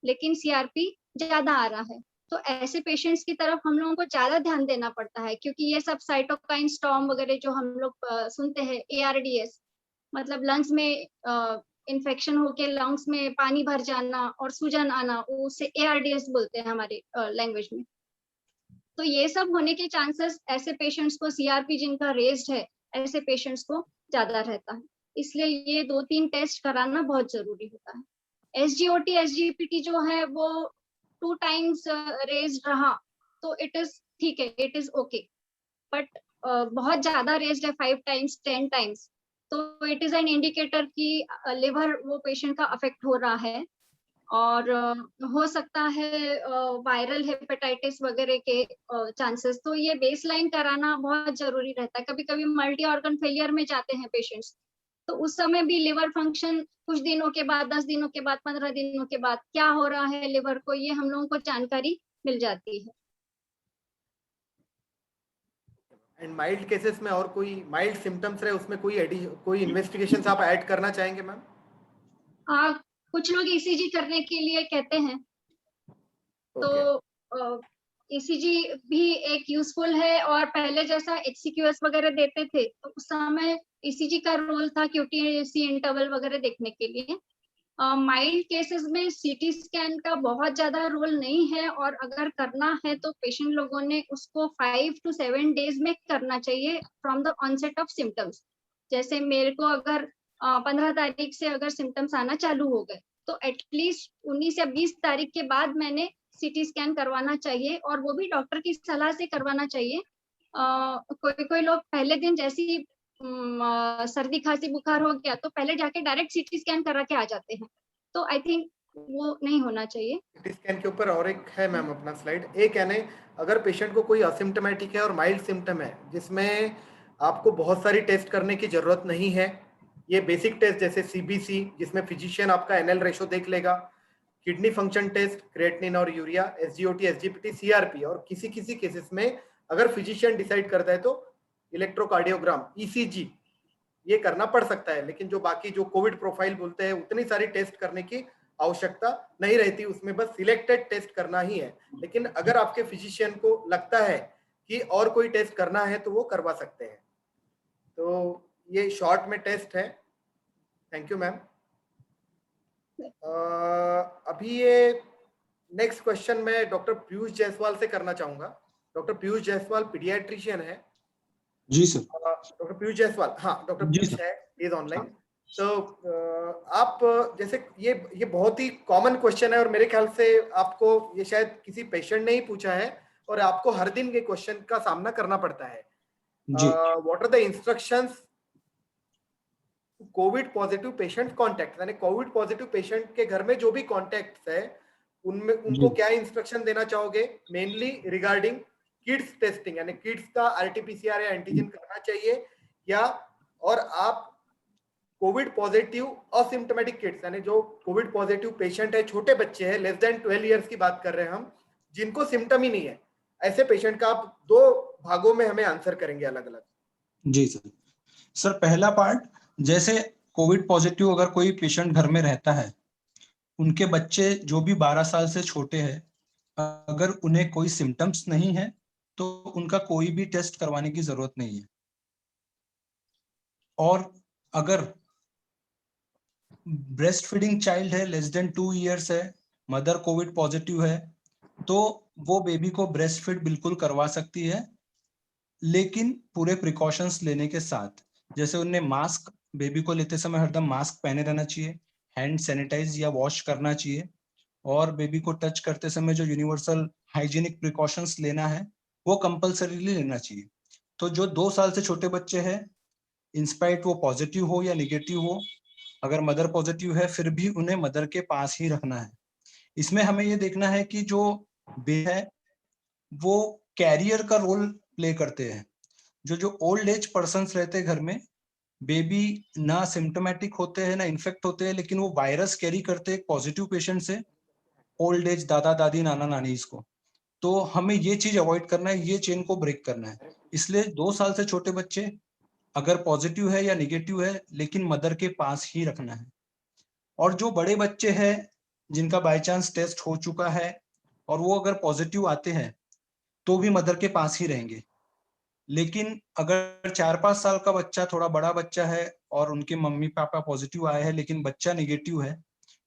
लेकिन CRP ज्यादा आ रहा है, तो ऐसे पेशेंट्स की तरफ हम लोगों को ज्यादा ध्यान देना पड़ता है, क्योंकि ये सब साइटोकाइन स्टॉर्म वगैरह जो हम लोग सुनते हैं, ARDS मतलब लंग्स में इन्फेक्शन होके लंग्स में पानी भर जाना और सूजन आना, उसे ARDS बोलते हैं हमारे लैंग्वेज में। तो ये सब होने के चांसेस ऐसे पेशेंट्स को, CRP जिनका रेज्ड है, ऐसे पेशेंट्स को ज्यादा रहता है। इसलिए ये 2-3 टेस्ट कराना बहुत जरूरी होता है। SGOT SGPT जो है वो 2 times रेज्ड रहा तो इट इज ठीक है, इट इज ओके, बट बहुत ज्यादा रेज्ड है 5 times 10 times, तो इट इज एन इंडिकेटर कि लिवर वो पेशेंट का अफेक्ट हो रहा है, और हो सकता है वायरल हेपेटाइटिस वगैरह के चांसेस। तो ये बेसलाइन कराना बहुत जरूरी रहता है। कभी कभी मल्टी ऑर्गन फेलियर में जाते हैं पेशेंट्स, तो उस समय भी लिवर फंक्शन कुछ दिनों के बाद, 10 दिनों के बाद, 15 दिनों के बाद क्या हो रहा है लिवर को, ये हम लोगों को जानकारी मिल जाती है। एंड माइल्ड केसेस में और कोई माइल्ड सिम्टम्स रहे उसमें कोई इन्वेस्टिगेशंस आप ऐड करना चाहेंगे मैम? कुछ लोग ECG करने के लिए कहते हैं, तो ECG भी एक यूजफुल है, और पहले जैसा HCQS वगैरह देते थे तो उस समय ECG का रोल था QTc इंटरवल वगैरह देखने के लिए। माइल्ड केसेस में CT स्कैन का बहुत ज्यादा रोल नहीं है, और अगर करना है तो पेशेंट लोगों ने उसको 5 to 7 days में करना चाहिए from the onset of symptoms. जैसे मेरे को अगर 15 तारीख से अगर सिम्टम्स आना चालू हो गए, तो एटलीस्ट 19 या 20 तारीख के बाद मैंने CT स्कैन करवाना चाहिए, और वो भी डॉक्टर की सलाह से करवाना चाहिए। कोई लोग पहले दिन जैसी सर्दी खांसी बुखार हो गया तो पहले जाके डायरेक्ट CT स्कैन करा के आ जाते हैं, तो आई थिंक वो नहीं होना चाहिए। CT स्कैन के ऊपर और एक है मैम अपना स्लाइड, एक यानी अगर पेशेंट को कोई असिम्टोमेटिक है और माइल्ड सिम्टम है जिसमें आपको बहुत सारी टेस्ट करने की जरूरत नहीं है, ये बेसिक टेस्ट जैसे CBC जिसमें फिजिशियन आपका NL रेशो देख लेगा, किडनी फंक्शन टेस्ट, क्रिएटिनिन और यूरिया, SGOT SGPT CRP, और किसी किसी केसेस में अगर फिजिशियन डिसाइड करता है तो इलेक्ट्रोकार्डियोग्राम ECG ये करना पड़ सकता है। लेकिन जो बाकी जो कोविड प्रोफाइल बोलते हैं उतनी सारी टेस्ट करने की आवश्यकता नहीं रहती, उसमें बस सिलेक्टेड टेस्ट करना ही है। लेकिन अगर आपके फिजिशियन को लगता है कि और कोई टेस्ट करना है तो वो करवा सकते हैं। तो ये शॉर्ट में टेस्ट है। Thank you ma'am. अभी ये नेक्स्ट क्वेश्चन मैं डॉक्टर पीयूष जायसवाल से करना चाहूंगा। डॉक्टर पीयूष जायसवाल पीडियाट्रिशियन है। जी सर। डॉक्टर पीयूष जायसवाल, हाँ डॉक्टर पीयूष है, इज ऑनलाइन। तो आप जैसे ये बहुत ही कॉमन क्वेश्चन है और मेरे ख्याल से आपको ये शायद किसी पेशेंट ने ही पूछा है और आपको हर दिन के क्वेश्चन का सामना करना पड़ता है। What are the instructions covid positive patient contact, यानी कोविड पॉजिटिव पेशेंट के घर में जो भी कॉन्टेक्ट है उनमें उनको क्या इंस्ट्रक्शन देना चाहोगे, मेनली रिगार्डिंग किड्स टेस्टिंग, यानी किड्स का RT-PCR या एंटीजन करना चाहिए, या और आप कोविड पॉजिटिव असिम्प्टोमेटिक किड्स यानी जो कोविड पॉजिटिव पेशेंट है, छोटे बच्चे हैं, लेस देन 12 ईयर्स की बात कर रहे हैं हम, जिनको सिम्टम ही नहीं है, ऐसे पेशेंट का आप 2 भागों में हमें आंसर करेंगे अलग अलग। जी सर। सर पहला पार्ट, जैसे कोविड पॉजिटिव अगर कोई पेशेंट घर में रहता है, उनके बच्चे जो भी 12 साल से छोटे हैं, अगर उन्हें कोई सिम्टम्स नहीं है तो उनका कोई भी टेस्ट करवाने की जरूरत नहीं है। और अगर ब्रेस्ट फीडिंग चाइल्ड है, लेस देन 2 इयर्स है, मदर कोविड पॉजिटिव है, तो वो बेबी को ब्रेस्ट फीड बिल्कुल करवा सकती है, लेकिन पूरे प्रिकॉशंस लेने के साथ। जैसे उन्हें मास्क, बेबी को लेते समय हरदम मास्क पहने रहना चाहिए, हैंड सैनिटाइज या वॉश करना चाहिए, और बेबी को टच करते समय जो यूनिवर्सल हाइजीनिक प्रिकॉशंस लेना है वो कंपल्सरीली लेना चाहिए। तो जो 2 साल से छोटे बच्चे हैं, इंस्पाइट वो पॉजिटिव हो या निगेटिव हो, अगर मदर पॉजिटिव है फिर भी उन्हें मदर के पास ही रखना है। इसमें हमें ये देखना है कि जो बेबी है वो कैरियर का रोल प्ले करते हैं। जो ओल्ड एज पर्सन्स रहते हैं घर में, बेबी ना सिम्टोमेटिक होते हैं ना इन्फेक्ट होते हैं, लेकिन वो वायरस कैरी करते हैं पॉजिटिव पेशेंट से, ओल्ड एज दादा दादी नाना नानी इसको। तो हमें ये चीज अवॉइड करना है, ये चेन को ब्रेक करना है। इसलिए 2 साल से छोटे बच्चे अगर पॉजिटिव है या निगेटिव है, लेकिन मदर के पास ही रखना है। और जो बड़े बच्चे हैं जिनका बाय चांस टेस्ट हो चुका है और वो अगर पॉजिटिव आते हैं तो भी मदर के पास ही रहेंगे। लेकिन अगर 4-5 साल का बच्चा, थोड़ा बड़ा बच्चा है और उनके मम्मी पापा पॉजिटिव आए हैं लेकिन बच्चा निगेटिव है,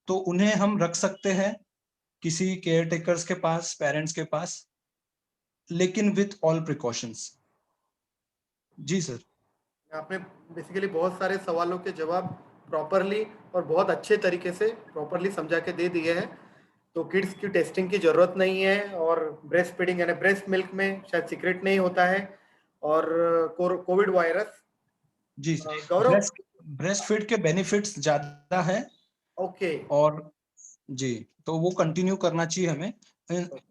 तो उन्हें हम रख सकते हैं किसी केयर टेकर्स के पास, पेरेंट्स के पास, लेकिन विथ ऑल प्रिकॉशंस। जी सर। आपने बेसिकली बहुत सारे सवालों के जवाब प्रॉपरली और बहुत अच्छे तरीके से प्रॉपरली समझा के दे दिए हैं। तो किड्स की टेस्टिंग की जरूरत नहीं है, और ब्रेस्ट फीडिंग यानी ब्रेस्ट मिल्क में शायद सीक्रेट नहीं होता है, और कोविड वायरस। जी गौरव, ब्रेस्ट फीड के बेनिफिट्स ज्यादा है। ओके। और जी, तो वो कंटिन्यू करना चाहिए हमें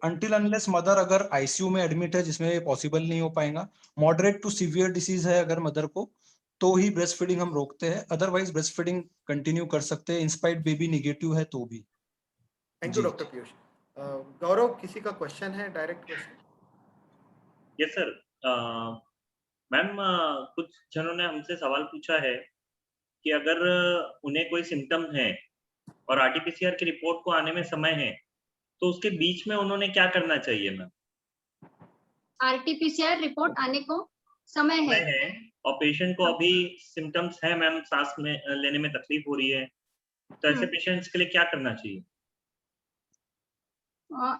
अनटिल अनलेस मदर अगर आईसीयू में एडमिट है, जिसमें पॉसिबल नहीं हो पाएगा। मॉडरेट टू सीवियर डिसीज है अगर मदर को, तो ही ब्रेस्ट फीडिंग हम रोकते हैं, अदरवाइज ब्रेस्ट फीडिंग कंटिन्यू कर सकते हैं इंस्पाइट बेबी निगेटिव है तो भी। Thank you doctor Piyush. Gaurav, किसी का क्वेश्चन है, direct question? Yes sir. Ma'am, कुछ जनों ने हमसे सवाल पूछा है कि अगर उन्हें कोई सिम्टम है और आरटीपीसीआर की रिपोर्ट को आने में समय है, तो उसके बीच में उन्होंने क्या करना चाहिए मैम? आरटीपीसीआर रिपोर्ट आने को समय है और पेशेंट को अभी सिम्टम्स है मैम, सांस में लेने में तकलीफ हो रही है, तो ऐसे पेशेंट्स के लिए क्या करना चाहिए?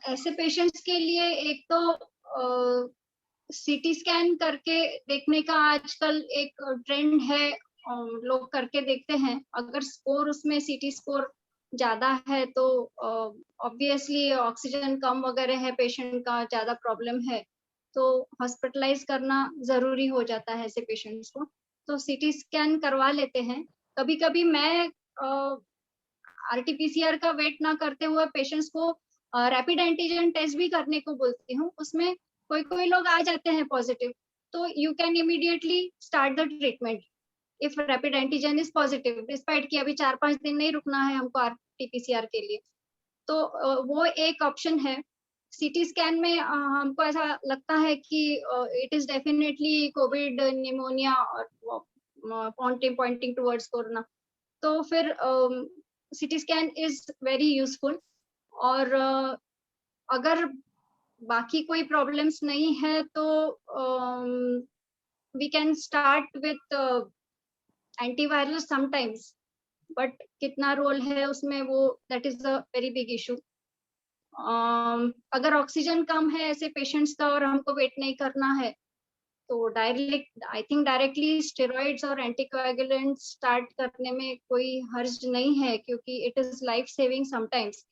ऐसे पेशेंट्स के लिए एक तो सीटी स्कैन करके देखने का आजकल एक ट्रेंड है, लोग करके देखते हैं। अगर स्कोर उसमें सीटी स्कोर ज्यादा है तो ऑब्वियसली ऑक्सीजन कम वगैरह है, पेशेंट का ज्यादा प्रॉब्लम है, तो हॉस्पिटलाइज करना जरूरी हो जाता है ऐसे पेशेंट्स को। तो सीटी स्कैन करवा लेते हैं। कभी कभी मैं आरटीपीसीआर का वेट ना करते हुए पेशेंट्स को रैपिड एंटीजन टेस्ट भी करने को बोलती हूँ। उसमें कोई लोग आ जाते हैं पॉजिटिव, तो you can immediately start the treatment if rapid antigen is positive, despite कि अभी 4-5 दिन नहीं रुकना है हमको आरटीपीसीआर के लिए। तो वो एक ऑप्शन है। सीटी स्कैन में हमको ऐसा लगता है कि it is definitely Covid pneumonia और पॉइंटिंग टुवर्ड्स कोरोना, तो फिर CT scan is very useful. और अगर बाकी कोई प्रॉब्लम्स नहीं है तो we can start with antiviral sometimes, but कितना रोल है उसमें वो that is a very big issue. अगर ऑक्सीजन कम है ऐसे पेशेंट्स का और हमको वेट नहीं करना है तो डायरेक्टली स्टेरॉइड्स और एंटीकोएगुलेंट्स स्टार्ट करने में कोई हर्ज नहीं है, क्योंकि it is life saving sometimes.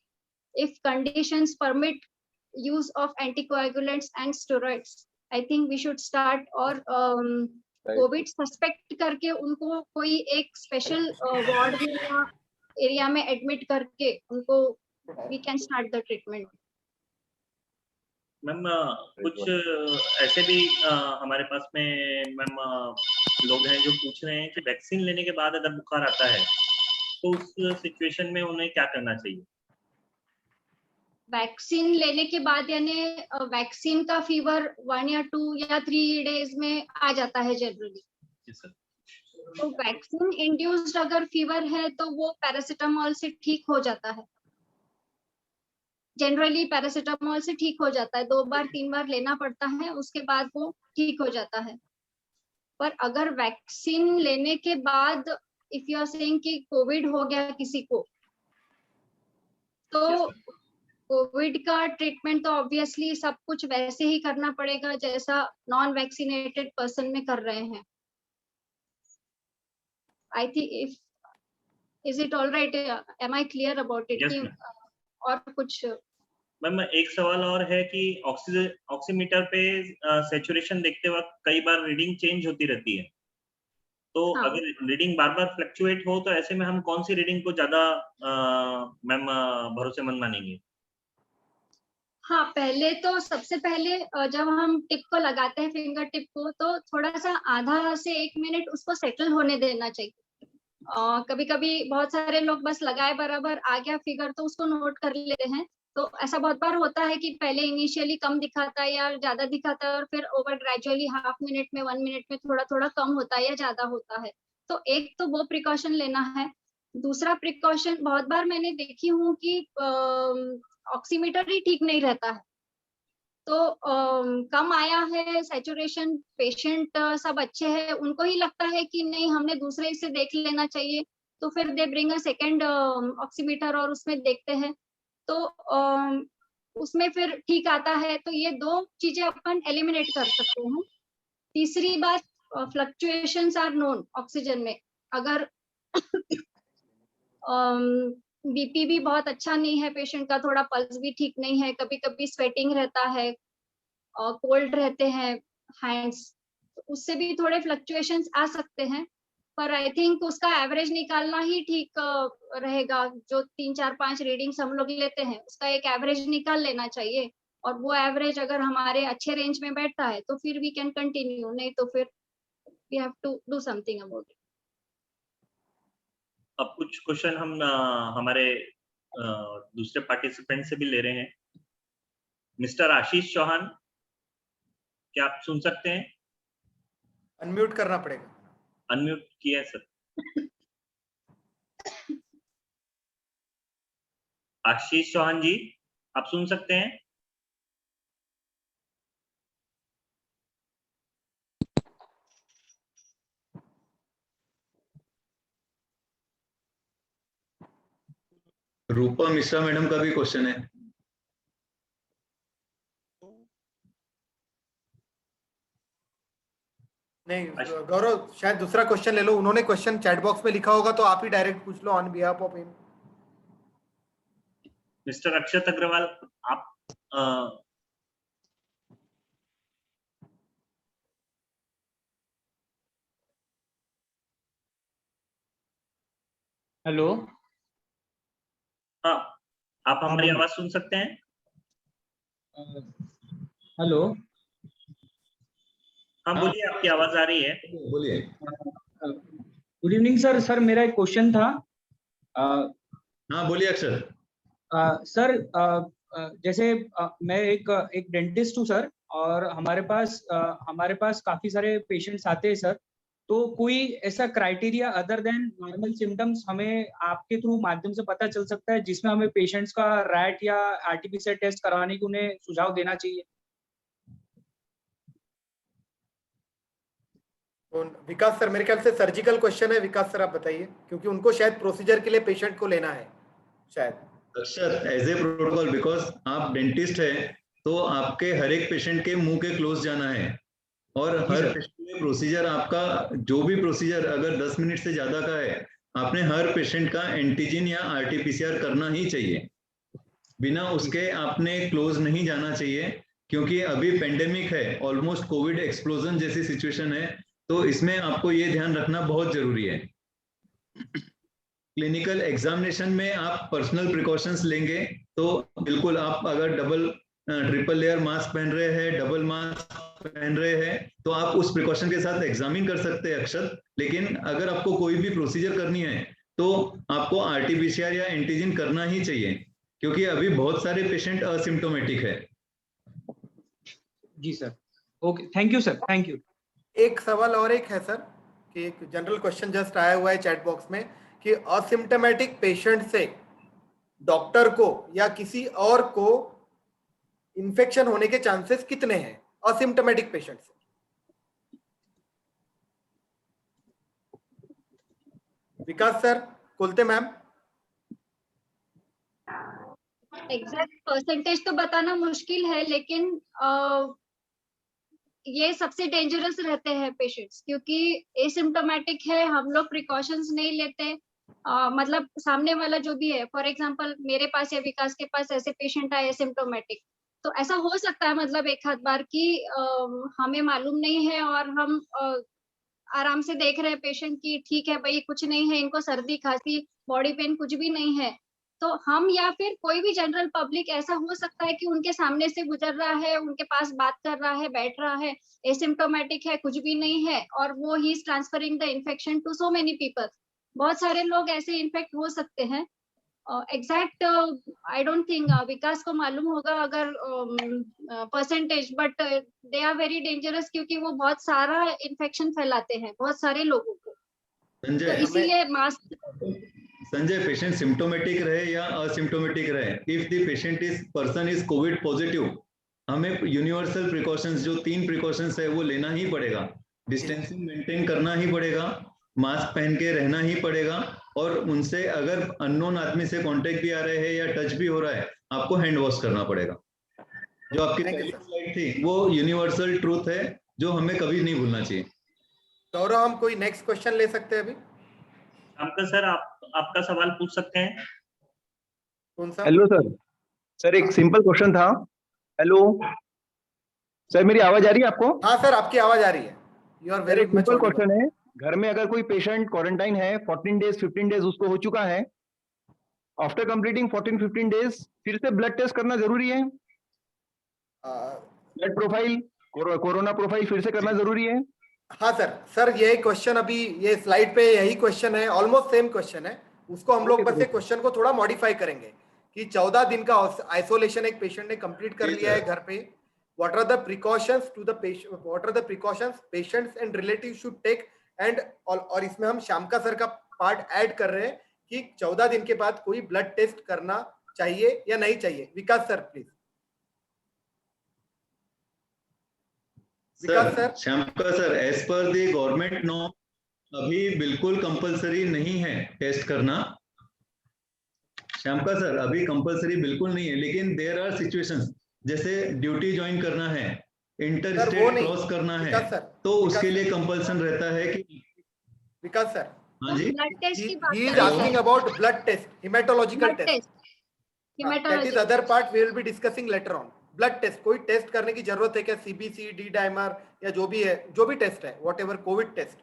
If conditions permit use of anticoagulants and steroids, I think we should start। और कोविड सस्पेक्ट करके उनको कोई एक स्पेशल वार्ड में या एरिया में एडमिट करके उनको we can start the treatment। Ma'am, कुछ ऐसे भी हमारे पास में मैम लोग हैं जो पूछ रहे हैं कि वैक्सीन लेने के बाद अगर बुखार आता है तो उस सिचुएशन में उन्हें क्या करना चाहिए? वैक्सीन लेने के बाद यानी वैक्सीन का फीवर 1 या 2 या 3 डेज में आ जाता है जनरली। तो वैक्सीन इंड्यूस्ड अगर फीवर है तो वो पैरासिटामोल से ठीक हो जाता है, जनरली पैरासिटामोल से ठीक हो जाता है, 2 बार 3 बार लेना पड़ता है, उसके बाद वो ठीक हो जाता है। पर अगर वैक्सीन लेने के बाद इफ यू आर सेइंग कि कोविड हो गया किसी को, तो कोविड का ट्रीटमेंट तो ऑब्वियसली सब कुछ वैसे ही करना पड़ेगा जैसा नॉन वैक्सीनेटेड पर्सन में कर रहे हैं। I think if is it all right, am I clear about it? Yes, और कुछ मैम एक सवाल और है कि ऑक्सीमीटर पे सैचुरेशन देखते वक्त कई बार रीडिंग चेंज होती रहती है, तो हाँ। अगर रीडिंग बार बार फ्लक्चुएट हो तो ऐसे में हम कौन सी रीडिंग को ज्यादा मैम भरोसेमंद मानेंगे? हाँ, पहले तो सबसे पहले जब हम टिप को लगाते हैं, फिंगर टिप को, तो थोड़ा सा आधा से 1 मिनट उसको सेटल होने देना चाहिए। कभी कभी बहुत सारे लोग बस लगाए बराबर आ गया फिगर तो उसको नोट कर लेते हैं, तो ऐसा बहुत बार होता है कि पहले इनिशियली कम दिखाता है या ज्यादा दिखाता है और फिर ओवर ग्रेजुअली हाफ मिनट में 1 मिनट में थोड़ा थोड़ा कम होता है या ज्यादा होता है। तो एक तो वो प्रिकॉशन लेना है। दूसरा प्रिकॉशन, बहुत बार मैंने देखी हूँ कि ऑक्सीमीटर ही ठीक नहीं रहता है, तो कम आया है सैचुरेशन, पेशेंट सब अच्छे हैं, उनको ही लगता है कि नहीं हमने दूसरे से देख लेना चाहिए, तो फिर they bring a second oximeter और उसमें देखते हैं, तो उसमें फिर ठीक आता है। तो ये 2 चीजें अपन एलिमिनेट कर सकते हैं। तीसरी बात, फ्लक्चुएशंस आर नोन ऑक्सीजन में। अगर बीपी भी बहुत अच्छा नहीं है पेशेंट का, थोड़ा पल्स भी ठीक नहीं है, कभी कभी स्वेटिंग रहता है और कोल्ड रहते हैं हैंड्स, उससे भी थोड़े फ्लक्चुएशंस आ सकते हैं। पर आई थिंक उसका एवरेज निकालना ही ठीक रहेगा। जो 3 4 5 रीडिंग्स हम लोग लेते हैं उसका एक एवरेज निकाल लेना चाहिए, और वो एवरेज अगर हमारे अच्छे रेंज में बैठता है तो फिर वी कैन कंटिन्यू, नहीं तो फिर we have to do something about it. अब कुछ क्वेश्चन हम हमारे दूसरे पार्टिसिपेंट से भी ले रहे हैं। मिस्टर आशीष चौहान, क्या आप सुन सकते हैं? अनम्यूट करना पड़ेगा। अनम्यूट किया है सर। आशीष चौहान जी, आप सुन सकते हैं? रूपा मिश्रा मैडम का भी क्वेश्चन है। नहीं गौरव, शायद दूसरा क्वेश्चन ले लो, उन्होंने क्वेश्चन चैट बॉक्स में लिखा होगा तो आप ही डायरेक्ट पूछ लो on behalf of him. Mister Akshat Agrawal, आप हेलो, हाँ, आप हमारी आवाज सुन सकते हैं? हेलो, हाँ बोलिए, आपकी आवाज आ रही है। बोलिए। Good evening sir. सर मेरा एक क्वेश्चन था। हाँ बोलिए अक्षर। सर जैसे मैं एक डेंटिस्ट हूँ सर, और हमारे पास काफी सारे पेशेंट्स आते हैं सर, तो कोई ऐसा criteria other than normal symptoms हमें आपके थ्रू माध्यम से पता चल सकता है जिसमें हमें पेशेंट्स का रैट या आरटीपीसीआर टेस्ट करवाने की उन्हें सुझाव देना चाहिए? विकास सर, मेरे ख्याल से सर्जिकल क्वेश्चन है। विकास सर आप बताइए, क्योंकि उनको शायद प्रोसीजर के लिए पेशेंट को लेना है शायद। अक्षर, एज ए प्रोटोकॉल, बिकॉज आप डेंटिस्ट है तो आपके हर एक पेशेंट के मुंह के क्लोज जाना है, और हर पेशेंट में प्रोसीजर आपका जो भी प्रोसीजर अगर 10 मिनट से ज्यादा का है, आपने हर पेशेंट का एंटीजन या आरटीपीसीआर करना ही चाहिए। बिना उसके आपने क्लोज नहीं जाना चाहिए, क्योंकि अभी पेंडेमिक है, ऑलमोस्ट कोविड एक्सप्लोजन जैसी सिचुएशन है, तो इसमें आपको ये ध्यान रखना बहुत जरूरी है। क्लिनिकल एग्जामिनेशन में आप पर्सनल प्रिकॉशंस लेंगे तो बिल्कुल, आप अगर डबल ट्रिपल लेयर मास्क पहन रहे हैं, डबल मास्क पहन रहे हैं, तो आप उस प्रिकॉशन के साथ एग्जामिन कर सकते हैं अक्षर। लेकिन अगर आपको कोई भी प्रोसीजर करनी है तो आपको आरटीपीसीआर या एंटीजन करना ही चाहिए, क्योंकि अभी बहुत सारे पेशेंट असिम्प्टोमेटिक है। जी sir, okay, thank you sir, thank you. एक सवाल और एक है सर कि एक जनरल क्वेश्चन जस्ट आया हुआ है चैट बॉक्स में कि असिम्टोमेटिक पेशेंट से डॉक्टर को या किसी और को इन्फेक्शन होने के चांसेस कितने हैं असिम्टोमेटिक पेशेंट से? Vikas sir, Kulte ma'am. Exact percentage तो बताना मुश्किल है, लेकिन ये सबसे डेंजरस रहते हैं पेशेंट्स, क्योंकि एसिम्टोमेटिक है, हम लोग प्रिकॉशंस नहीं लेते। मतलब सामने वाला जो भी है, फॉर एग्जांपल मेरे पास या विकास के पास ऐसे पेशेंट आए एसिम्टोमेटिक, तो ऐसा हो सकता है मतलब एक आध बार कि हमें मालूम नहीं है और हम आराम से देख रहे हैं पेशेंट की ठीक है भाई कुछ नहीं है, इनको सर्दी खांसी बॉडी पेन कुछ भी नहीं है, तो हम या फिर कोई भी जनरल पब्लिक ऐसा हो सकता है कि उनके सामने से गुजर रहा है, उनके पास बात कर रहा है, बैठ रहा है, एसिम्टोमेटिक है, कुछ भी नहीं है, और वो he is transferring the infection to so many people. बहुत सारे लोग ऐसे इन्फेक्ट हो सकते हैं। Exact I don't think Vikas को मालूम होगा अगर percentage, but they are very dangerous, क्योंकि वो बहुत सारा इन्फेक्शन फैलाते हैं बहुत सारे लोगों को। तो संजय, इसीलिए मास्क संजय पेशेंट सिम्टोमेटिक रहे या असिम्टोमेटिक रहे, if the patient person is Covid positive, हमें यूनिवर्सल प्रिकॉशंस जो 3 प्रिकॉशंस है वो लेना ही पड़ेगा। डिस्टेंसिंग मेंटेन करना ही पड़ेगा, मास्क पहन के रहना ही पड़ेगा, और उनसे अगर अननोन आदमी से कांटेक्ट भी आ रहे हैं या टच भी हो रहा है, आपको हैंड वॉश करना पड़ेगा। जो आपकी पहली स्लाइड थी वो यूनिवर्सल ट्रूथ है जो हमें कभी नहीं भूलना चाहिए। गौरव, हम कोई नेक्स्ट क्वेश्चन ले सकते हैं अभी? आपका सर आपका सवाल पूछ सकते हैं। कौन सा? Hello sir. सर एक सिंपल क्वेश्चन था। हेलो सर, मेरी आवाज आ रही है आपको? हाँ सर, आपकी आवाज आ रही है। You are very much simple question है, घर में अगर कोई पेशेंट क्वारंटाइन है 14 डेज 15 डेज उसको हो चुका है, आफ्टर कंप्लीटिंग 14-15 डेज फिर से ब्लड टेस्ट करना जरूरी है? ब्लड प्रोफाइल, कोरोना प्रोफाइल फिर से करना जरूरी है? हाँ सर यही क्वेश्चन, अभी ये स्लाइड पे यही क्वेश्चन है, ऑलमोस्ट सेम क्वेश्चन है। उसको हम लोग बस क्वेश्चन को थोड़ा मॉडिफाई करेंगे कि 14 दिन का आइसोलेशन एक पेशेंट ने कंप्लीट कर लिया है घर पे, what are the precautions to the patient, what are the precautions patients and relative should take, and और इसमें हम श्यामका सर का पार्ट ऐड कर रहे हैं कि 14 दिन के बाद कोई ब्लड टेस्ट करना चाहिए या नहीं चाहिए। Vikas sir please. सर श्यामका sir, as per the government norm अभी बिल्कुल कंपलसरी नहीं है टेस्ट करना। श्यामका सर, अभी कंपलसरी बिल्कुल नहीं है, लेकिन देयर आर सिचुएशंस जैसे ड्यूटी ज्वाइन करना है, इंटर स्टेट क्रॉस करना है, तो उसके लिए कंपल्सन रहता है कि विकास सर, हाँ जी, ब्लड टेस्ट की बात he is कर रहे हैं। asking about blood test, hematological Blood test. That is Hematology. other part we will be discussing later on. Blood test, कोई टेस्ट करने की जरूरत है क्या? सीबीसी, डी डाइमर या जो भी है, जो भी टेस्ट है, whatever covid test.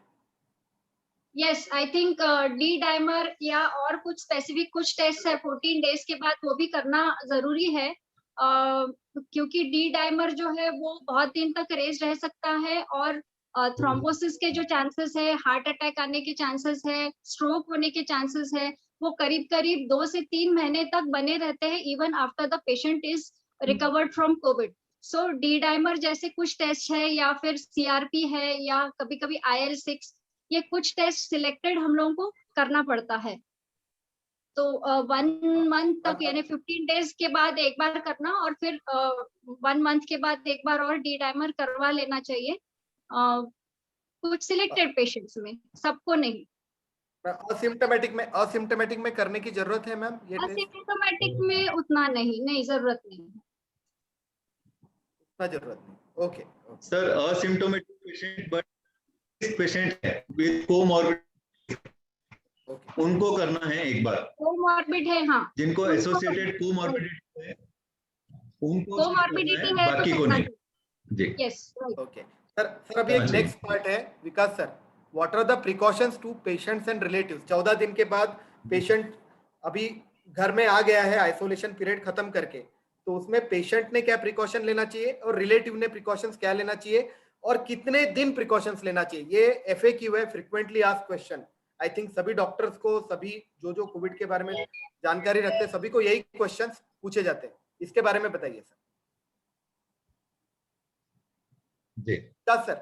Yes, I think D dimer या और कुछ स्पेसिफिक कुछ टेस्ट है 14 डेज के बाद, वो भी करना जरूरी है। क्योंकि डी डाइमर जो है वो बहुत दिन तक रेज रह सकता है, और थ्रोम्बोसिस के जो चांसेस है, हार्ट अटैक आने के चांसेस है, स्ट्रोक होने के चांसेस है, वो करीब करीब 2 से 3 महीने तक बने रहते हैं, even after the patient is recovered from Covid. So D dimer जैसे कुछ टेस्ट है, या फिर सीआरपी है, या कभी कभी IL-6, ये कुछ टेस्ट सिलेक्टेड हम लोगों को करना पड़ता है। तो 1 मंथ तक यानी 15 डेज के बाद एक बार करना, और फिर 1 मंथ के बाद एक बार और डी डाइमर करवा लेना चाहिए, कुछ सिलेक्टेड पेशेंट्स में, सबको नहीं। असिम्टोमेटिक में करने की जरूरत है मैम ये टेस्ट? असिम्टोमेटिक में उतना नहीं जरूरत नहीं, उतना जरूरत नहीं। Okay sir, asymptomatic patient but patient है विद कोमॉर्बिड, उनको करना है एक बार। कोमॉर्बिड है, हाँ, जिनको एसोसिएटेड कोमॉर्बिडिटी है उनको कोमॉर्बिडिटी है बाकी को नहीं जी। यस, ओके सर अभी एक नेक्स्ट पार्ट है Vikas sir, what are the precautions to patients and relatives? 14 दिन के बाद पेशेंट अभी घर में आ गया है आइसोलेशन पीरियड खत्म करके, तो उसमें पेशेंट ने क्या प्रिकॉशन लेना चाहिए और रिलेटिव ने प्रिकॉशंस क्या लेना चाहिए, और कितने दिन प्रिकॉशंस लेना चाहिए? ये FAQ है, frequently asked question. I think सभी डॉक्टर्स को, सभी जो कोविड के बारे में जानकारी रखते हैं, सभी को यही क्वेश्चंस पूछे जाते हैं। इसके बारे में बताइए सर। जी सर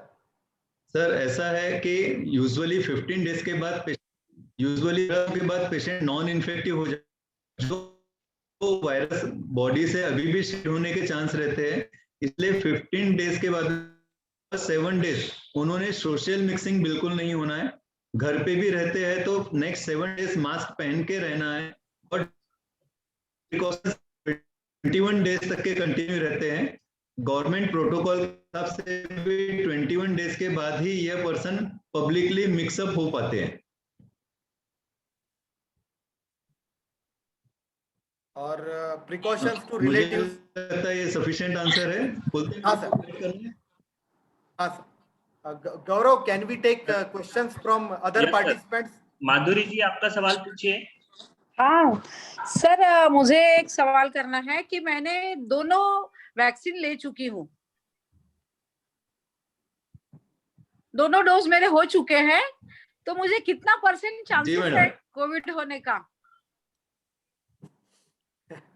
सर ऐसा है कि यूजुअली 15 डेज के बाद पेशेंट नॉन इन्फेक्टिव हो जाए, जो वायरस बॉडी से अभी भी शिफ्ट होने के चांस रहते हैं। इसलिए 15 डेज के बाद 7 डेज उन्होंने सोशल मिक्सिंग बिल्कुल नहीं होना है। घर पे भी रहते हैं तो नेक्स्ट 7 डेज मास्क पहन के रहना है और 21 डेज तक के कंटिन्यू रहते हैं। गवर्नमेंट प्रोटोकॉल के हिसाब से भी 21 डेज के बाद ही यह पर्सन पब्लिकली मिक्सअप हो पाते हैं। और प्रिकॉशंस टू मुझे रिलेटिव्स। लगता है ये सफिशिएंट आंसर है। हाँ सर, हाँ sir. Gaurav, can we take questions from other Yes, sir. Participants? Madhuri ji, आपका सवाल पूछिए। हाँ सर, मुझे एक सवाल करना है कि मैंने दोनों वैक्सीन ले चुकी हूँ, दोनों डोज मेरे हो चुके हैं, तो मुझे कितना % चांसेस है कोविड होने का?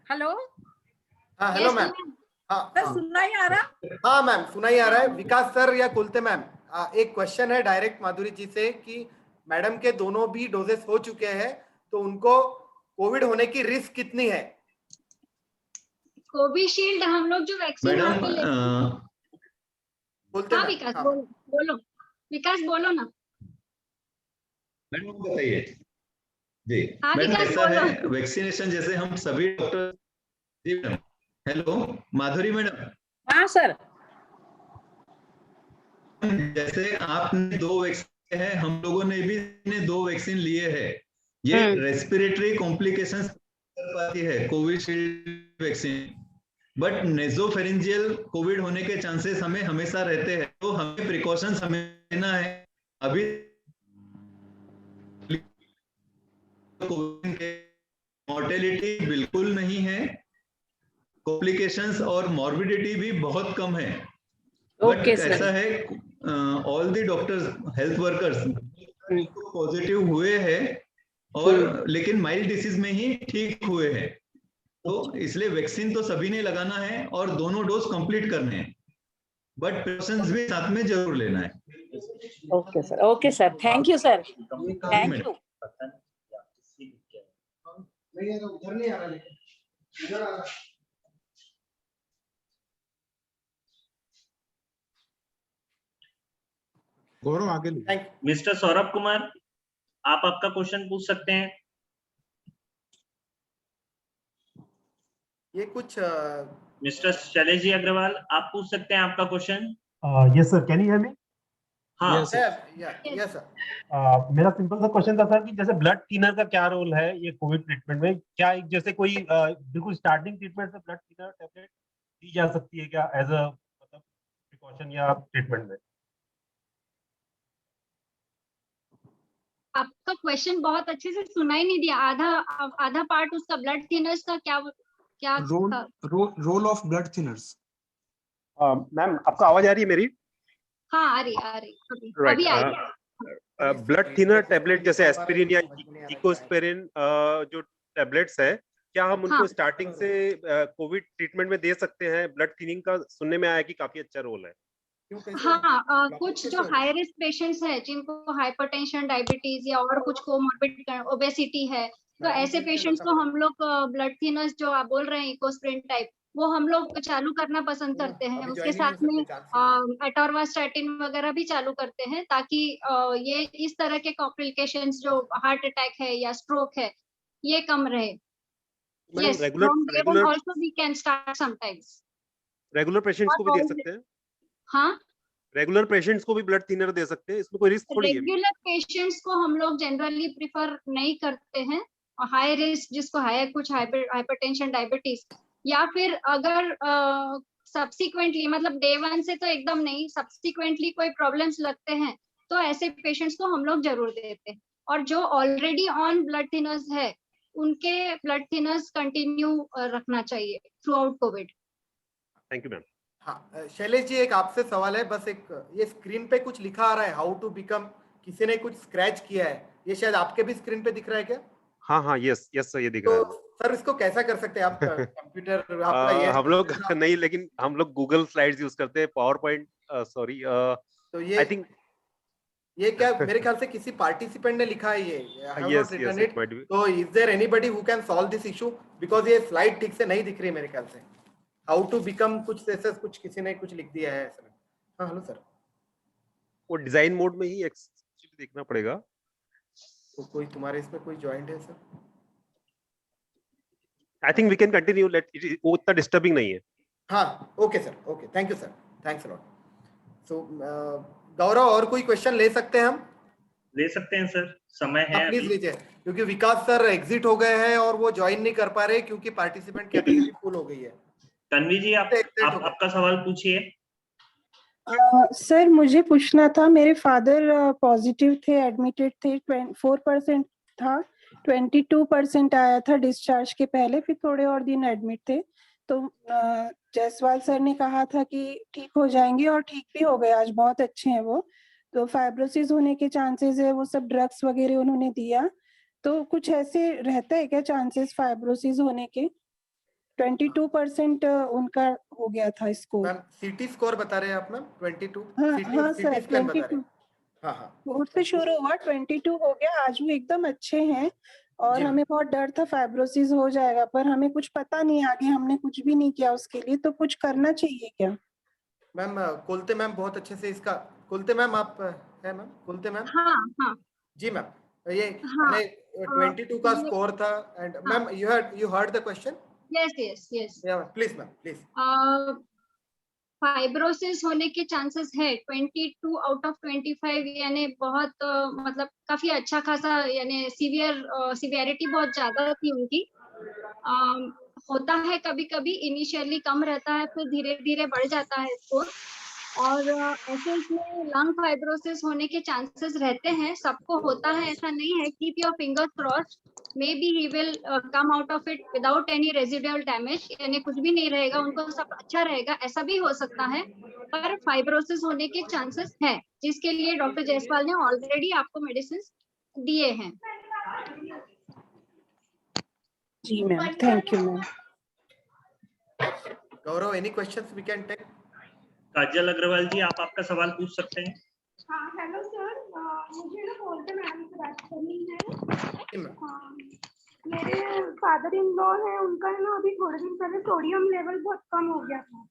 हेलो हाँ, हेलो मैम। हाँ सर, सुनना ही आ रहा? हाँ मैम, सुना ही आ रहा है। विकास सर या कुलते मैम, एक क्वेश्चन है डायरेक्ट माधुरी जी से कि मैडम के दोनों भी डोजेस हो चुके हैं, तो उनको कोविड होने की रिस्क कितनी है? कोविशील्ड हम लोग जो वैक्सीन मैडम बोलते हाँ मैम। विकास, हाँ। बोलो विकास, बोलो ना। मैडम बताइए जी। हाँ, मैडम विकास ऐसा बोलो। है, वैक्सीनेशन जैसे हम सभी डॉक्टर, जी मैडम। हेलो माधुरी मैडम। हाँ सर। जैसे आपने 2 वैक्सीन है, हम लोगों ने भी 2 वैक्सीन लिए हैं। ये रेस्पिरेटरी कॉम्प्लिकेशंस कर पाती है कोविशील्ड वैक्सीन, बट नेजोफेरिंजियल कोविड होने के चांसेस हमें हमेशा रहते हैं, तो हमें प्रिकॉशंस हमें लेना है। अभी मॉर्टेलिटी बिल्कुल नहीं है, कॉम्प्लिकेशंस और मॉर्बिडिटी भी बहुत कम है। बट ऐसा है, all the doctors, health workers positive हुए हैं और लेकिन माइल्ड डिसीज में ही ठीक हुए हैं, तो इसलिए वैक्सीन तो सभी ने लगाना है और दोनों डोज कंप्लीट करने हैं, बट प्रिकॉशंस भी साथ में जरूर लेना है। Okay sir, thank you sir, thank you. उधर नहीं आ रहा, लेकिन इधर आ रहा। गौरव आगे मिस्टर सौरभ कुमार, आप आपका क्वेश्चन पूछ सकते हैं। ये कुछ मिस्टर शैलेश जी अग्रवाल, आप पूछ सकते हैं आपका question. Yes sir, can you hear me? हाँ यस सर। मेरा सिंपल सा क्वेश्चन था सर कि जैसे ब्लड थिनर का क्या रोल है ये कोविड ट्रीटमेंट में? क्या एक जैसे कोई बिल्कुल स्टार्टिंग ट्रीटमेंट से ब्लड थिनर टैबलेट दी जा सकती है क्या एज अ मतलब प्रिकॉशन या ट्रीटमेंट में? आपका क्वेश्चन बहुत अच्छे से सुना ही नहीं दिया, आधा पार्ट उसका ब्लड थिनर्स का क्या था? Role of blood thinners. Ma'am आपको आवाज आ रही है मेरी? हाँ, आ रही अभी राइट। ब्लड थिनर टैबलेट जैसे एस्पिरिन या इकोस्पेरिन जो टैबलेट्स है, क्या हम उनको स्टार्टिंग से कोविड ट्रीटमेंट में दे सकते हैं? ब्लड थिनिंग का सुनने में आया कि काफी अच्छा रोल है। हाँ, कुछ जो हाई रिस्क पेशेंट्स हैं जिनको हाइपरटेंशन, डायबिटीज या और कुछ कोमॉर्बिड ओबेसिटी है, तो ऐसे पेशेंट्स को हम लोग ब्लड थिनर्स जो आप बोल रहे हैं इकोस्प्रिन टाइप, वो हम लोग चालू करना पसंद करते हैं। उसके साथ में एटोरवास्टैटिन वगैरह भी चालू करते हैं, ताकि ये इस तरह के कॉम्प्लिकेशंस जो हार्ट अटैक है या स्ट्रोक है ये कम रहे। Yes, from day one also we can start sometimes. Regular patients को भी दे सकते हैं? हाँ, रेगुलर पेशेंट्स को भी ब्लड थिनर दे सकते हैं, इसमें कोई रिस्क थोड़ी है? रेगुलर पेशेंट्स को हम लोग जनरली प्रिफर नहीं करते हैं, और हाई रिस्क जिसको है कुछ हाइपरटेंशन, डायबिटीज, या फिर अगर सब्सिक्वेंटली मतलब डे 1 से तो एकदम नहीं, सब्सिक्वेंटली कोई प्रॉब्लम्स लगते हैं तो ऐसे पेशेंट्स को हम लोग जरूर देते हैं। और जो ऑलरेडी ऑन ब्लड थिनर्स है उनके ब्लड थिनर्स कंटिन्यू रखना चाहिए through out Covid. Thank you ma'am. हाँ शैलेश जी, एक आपसे सवाल है, बस एक ये स्क्रीन पे कुछ लिखा आ रहा है, हाउ टू बिकम, किसी ने कुछ स्क्रैच किया है, ये शायद आपके भी स्क्रीन पे दिख रहा है क्या? हाँ यस सर, ये दिख रहा है। तो सर इसको कैसा कर सकते हैं आप? कंप्यूटर आपका ये हम लोग नहीं, लेकिन हम लोग गूगल स्लाइड्स यूज करते हैं, पावर पॉइंट, सॉरी, तो ये आई थिंक ये क्या मेरे ख्याल से किसी पार्टिसिपेंट ने लिखा है ये, I have Yes, not yes, written it it. might be. तो is there anybody who can solve this issue? Because ये स्लाइड ठीक से नहीं दिख रही मेरे ख्याल से. How to become कुछ ऐसा कुछ किसी ने कुछ लिख दिया है इसमें. हाँ हेलो सर. वो डिजाइन मोड में ही एक्चुअली देखना पड़ेगा. तो कोई तुम्हारे इसमें कोई ज्वाइंट है sir? I think we can continue. Let it, वो उतना डिस्टर्बिंग नहीं है. हाँ okay sir, okay thank you sir, thanks a lot. So Gaurav और कोई क्वेश्चन ले सकते हैं हम? ले सकते हैं सर, समय है प्लीज अभी. लीजिए, क्योंकि विकास सर एग्जिट हो गए हैं और वो ज्वाइन नहीं कर पा रहे क्योंकि पार्टिसिपेंट कैपेसिटी फुल हो गई है. तन्वी जी आप आपका सवाल पूछिए. सर मुझे पूछना था, मेरे फादर पॉजिटिव थे, एडमिटेड थे, 4% था, 22% आया था डिस्चार्ज के पहले, फिर थोड़े और दिन एडमिट थे. तो जायसवाल सर ने कहा था कि ठीक हो जाएंगे और ठीक भी हो गए, आज बहुत अच्छे हैं वो. तो फाइब्रोसिस होने के चांसेस है, वो सब ड्रग्स वगैरह उन्होंने दिया. तो कुछ ऐसे रहता है क्या चांसेस फाइब्रोसिस होने के? 22% उनका हो गया था स्कोर. मैम सीटी स्कोर बता रहे हैं आप मैम? 22? हाँ सर, 22 हाँ से शुरू हुआ, 22 हो गया. आज वो एकदम अच्छे हैं और हमें बहुत डर था फाइब्रोसिस हो जाएगा, पर हमें कुछ पता नहीं, आगे हमने कुछ भी नहीं किया उसके लिए. तो कुछ करना चाहिए क्या? मैम कोलते मैम बहुत अच्छे से इसका, कोलते मैम आप है मैम? कोलते मैम? हाँ जी मैम, ये हाँ 22 का स्कोर था. And ma'am you heard the question? yes yeah please ma'am please. Fibrosis होने के चांसेस है 22 आउट ऑफ 25, यानी बहुत मतलब काफी अच्छा खासा, यानी सीवियरिटी बहुत ज्यादा थी उनकी. होता है कभी कभी इनिशियली कम रहता है, फिर धीरे धीरे बढ़ जाता है स्कोर. और ऐसे इसमें लंग फाइब्रोसिस होने के चांसेस रहते हैं, सबको होता है, ऐसा नहीं है. Keep your fingers crossed, may be he will come out of it without any residual damage, यानी कुछ भी नहीं रहेगा, उनको सब अच्छा रहेगा, ऐसा भी हो सकता है. पर फाइब्रोसिस होने के चांसेस है, जिसके लिए डॉक्टर जायसवाल ने ऑलरेडी आपको मेडिसिन दिए हैं. जी ma'am, thank you ma'am. Gaurav, any questions we can take? Kajal Agrawal ji आप आपका सवाल पूछ सकते हैं. हाँ हेलो सर, मुझे ना बोलते मैडम से बात करनी है. मेरे फादर इन लॉ है, उनका है ना अभी थोड़े दिन पहले सोडियम लेवल बहुत कम हो गया था.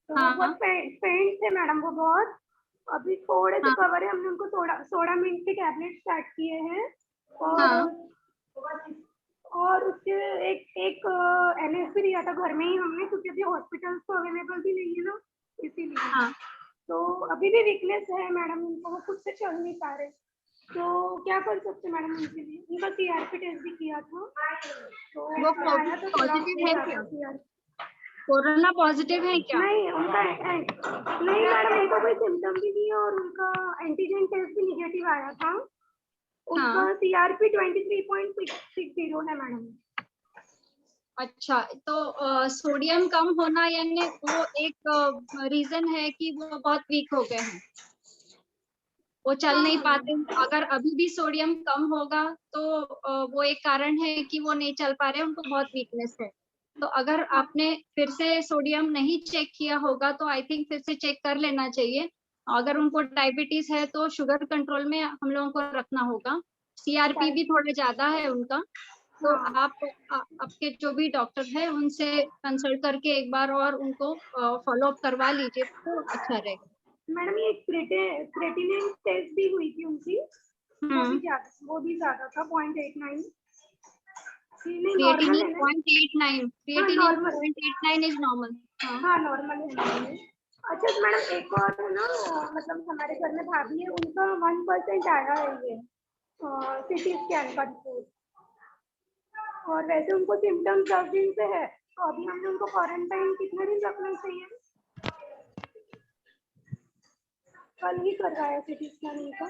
तो बहुत पेंट थे मैडम वो बहुत. अभी थोड़े से कवर है, हमने उनको सोडा मिंट के टैबलेट स्टार्ट किए हैं. और उसके एक NS भी दिया था घर में ही हमने, क्योंकि अभी हॉस्पिटल्स तो अवेलेबल भी नहीं है ना, इसीलिए. तो अभी भी वीकनेस है मैडम उनको, वो खुद से चल नहीं पा रहे. तो क्या कर सकते मैडम उनके लिए? उनका CRP टेस्ट भी किया था. तो वो पॉजिटिव है क्या? कोरोना पॉजिटिव है क्या? नहीं उनका नहीं मैडम, उनका कोई सिम्टम भी नहीं है और उनका एंटीजन टेस्ट भी निगेटिव आया था. उनका CRP 23.60 है मैडम. अच्छा, तो सोडियम कम होना यानी वो एक रीजन है कि वो बहुत वीक हो गए हैं, वो चल नहीं पाते. अगर अभी भी सोडियम कम होगा तो वो एक कारण है कि वो नहीं चल पा रहे, उनको बहुत वीकनेस है. तो अगर आपने फिर से सोडियम नहीं चेक किया होगा तो आई थिंक फिर से चेक कर लेना चाहिए. अगर उनको डायबिटीज है तो शुगर कंट्रोल में हम लोगों को रखना होगा. CRP भी थोड़ा ज्यादा है उनका. तो आप आपके जो भी डॉक्टर है उनसे कंसल्ट करके एक बार और उनको फॉलो अप करवा लीजिए तो अच्छा रहेगा. मैडम ये क्रेटिनिन टेस्ट भी हुई थी उनकी, वो भी ज्यादा था 0.89. Creatinine 0.89, creatinine 0.89 is normal. हाँ नॉर्मल है. अच्छा मैडम एक और है ना, मतलब हमारे घर में भाभी है, उनका 1% आया है ये CT स्कैन का रिपोर्ट. और वैसे उनको सिम्टम्स 10 दिन से है, तो अभी हमने उनको क्वारंटाइन कितने दिन रखना चाहिए? कल ही कर रहा है CT स्कैन उनका.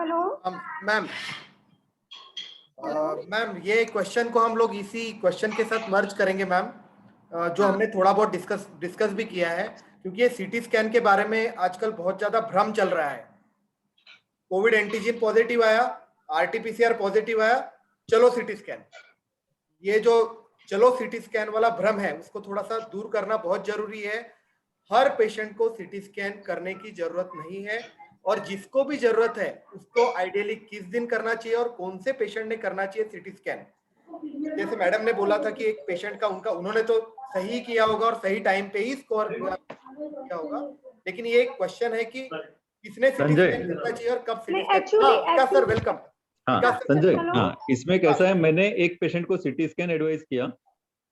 हेलो मैम ये क्वेश्चन को हम लोग इसी क्वेश्चन के साथ मर्ज करेंगे मैम, जो हमने थोड़ा बहुत डिस्कस भी किया है, क्योंकि ये CT स्कैन के बारे में आजकल बहुत ज्यादा भ्रम चल रहा है. कोविड एंटीजन पॉजिटिव आया, RT-PCR पॉजिटिव आया, चलो CT स्कैन. ये जो चलो CT स्कैन वाला भ्रम है उसको थोड़ा सा दूर करना बहुत जरूरी है. हर पेशेंट को सीटी स्कैन करने की जरूरत नहीं है, और जिसको भी जरूरत है उसको आइडियली किस दिन करना चाहिए और कौन से पेशेंट ने करना चाहिए सीटी स्कैन। जैसे मैडम ने बोला था कि एक पेशेंट का उन्होंने तो सही किया होगा और सही टाइम पे ही स्कोर किया होगा, लेकिन ये एक क्वेश्चन है कि किसने सीटी स्कैन करना चाहिए और कब सीटी स्कैन। Sir welcome. हाँ संजय, हाँ इसमें कैसा है, मैंने एक पेशेंट को सीटी स्कैन एडवाइस किया,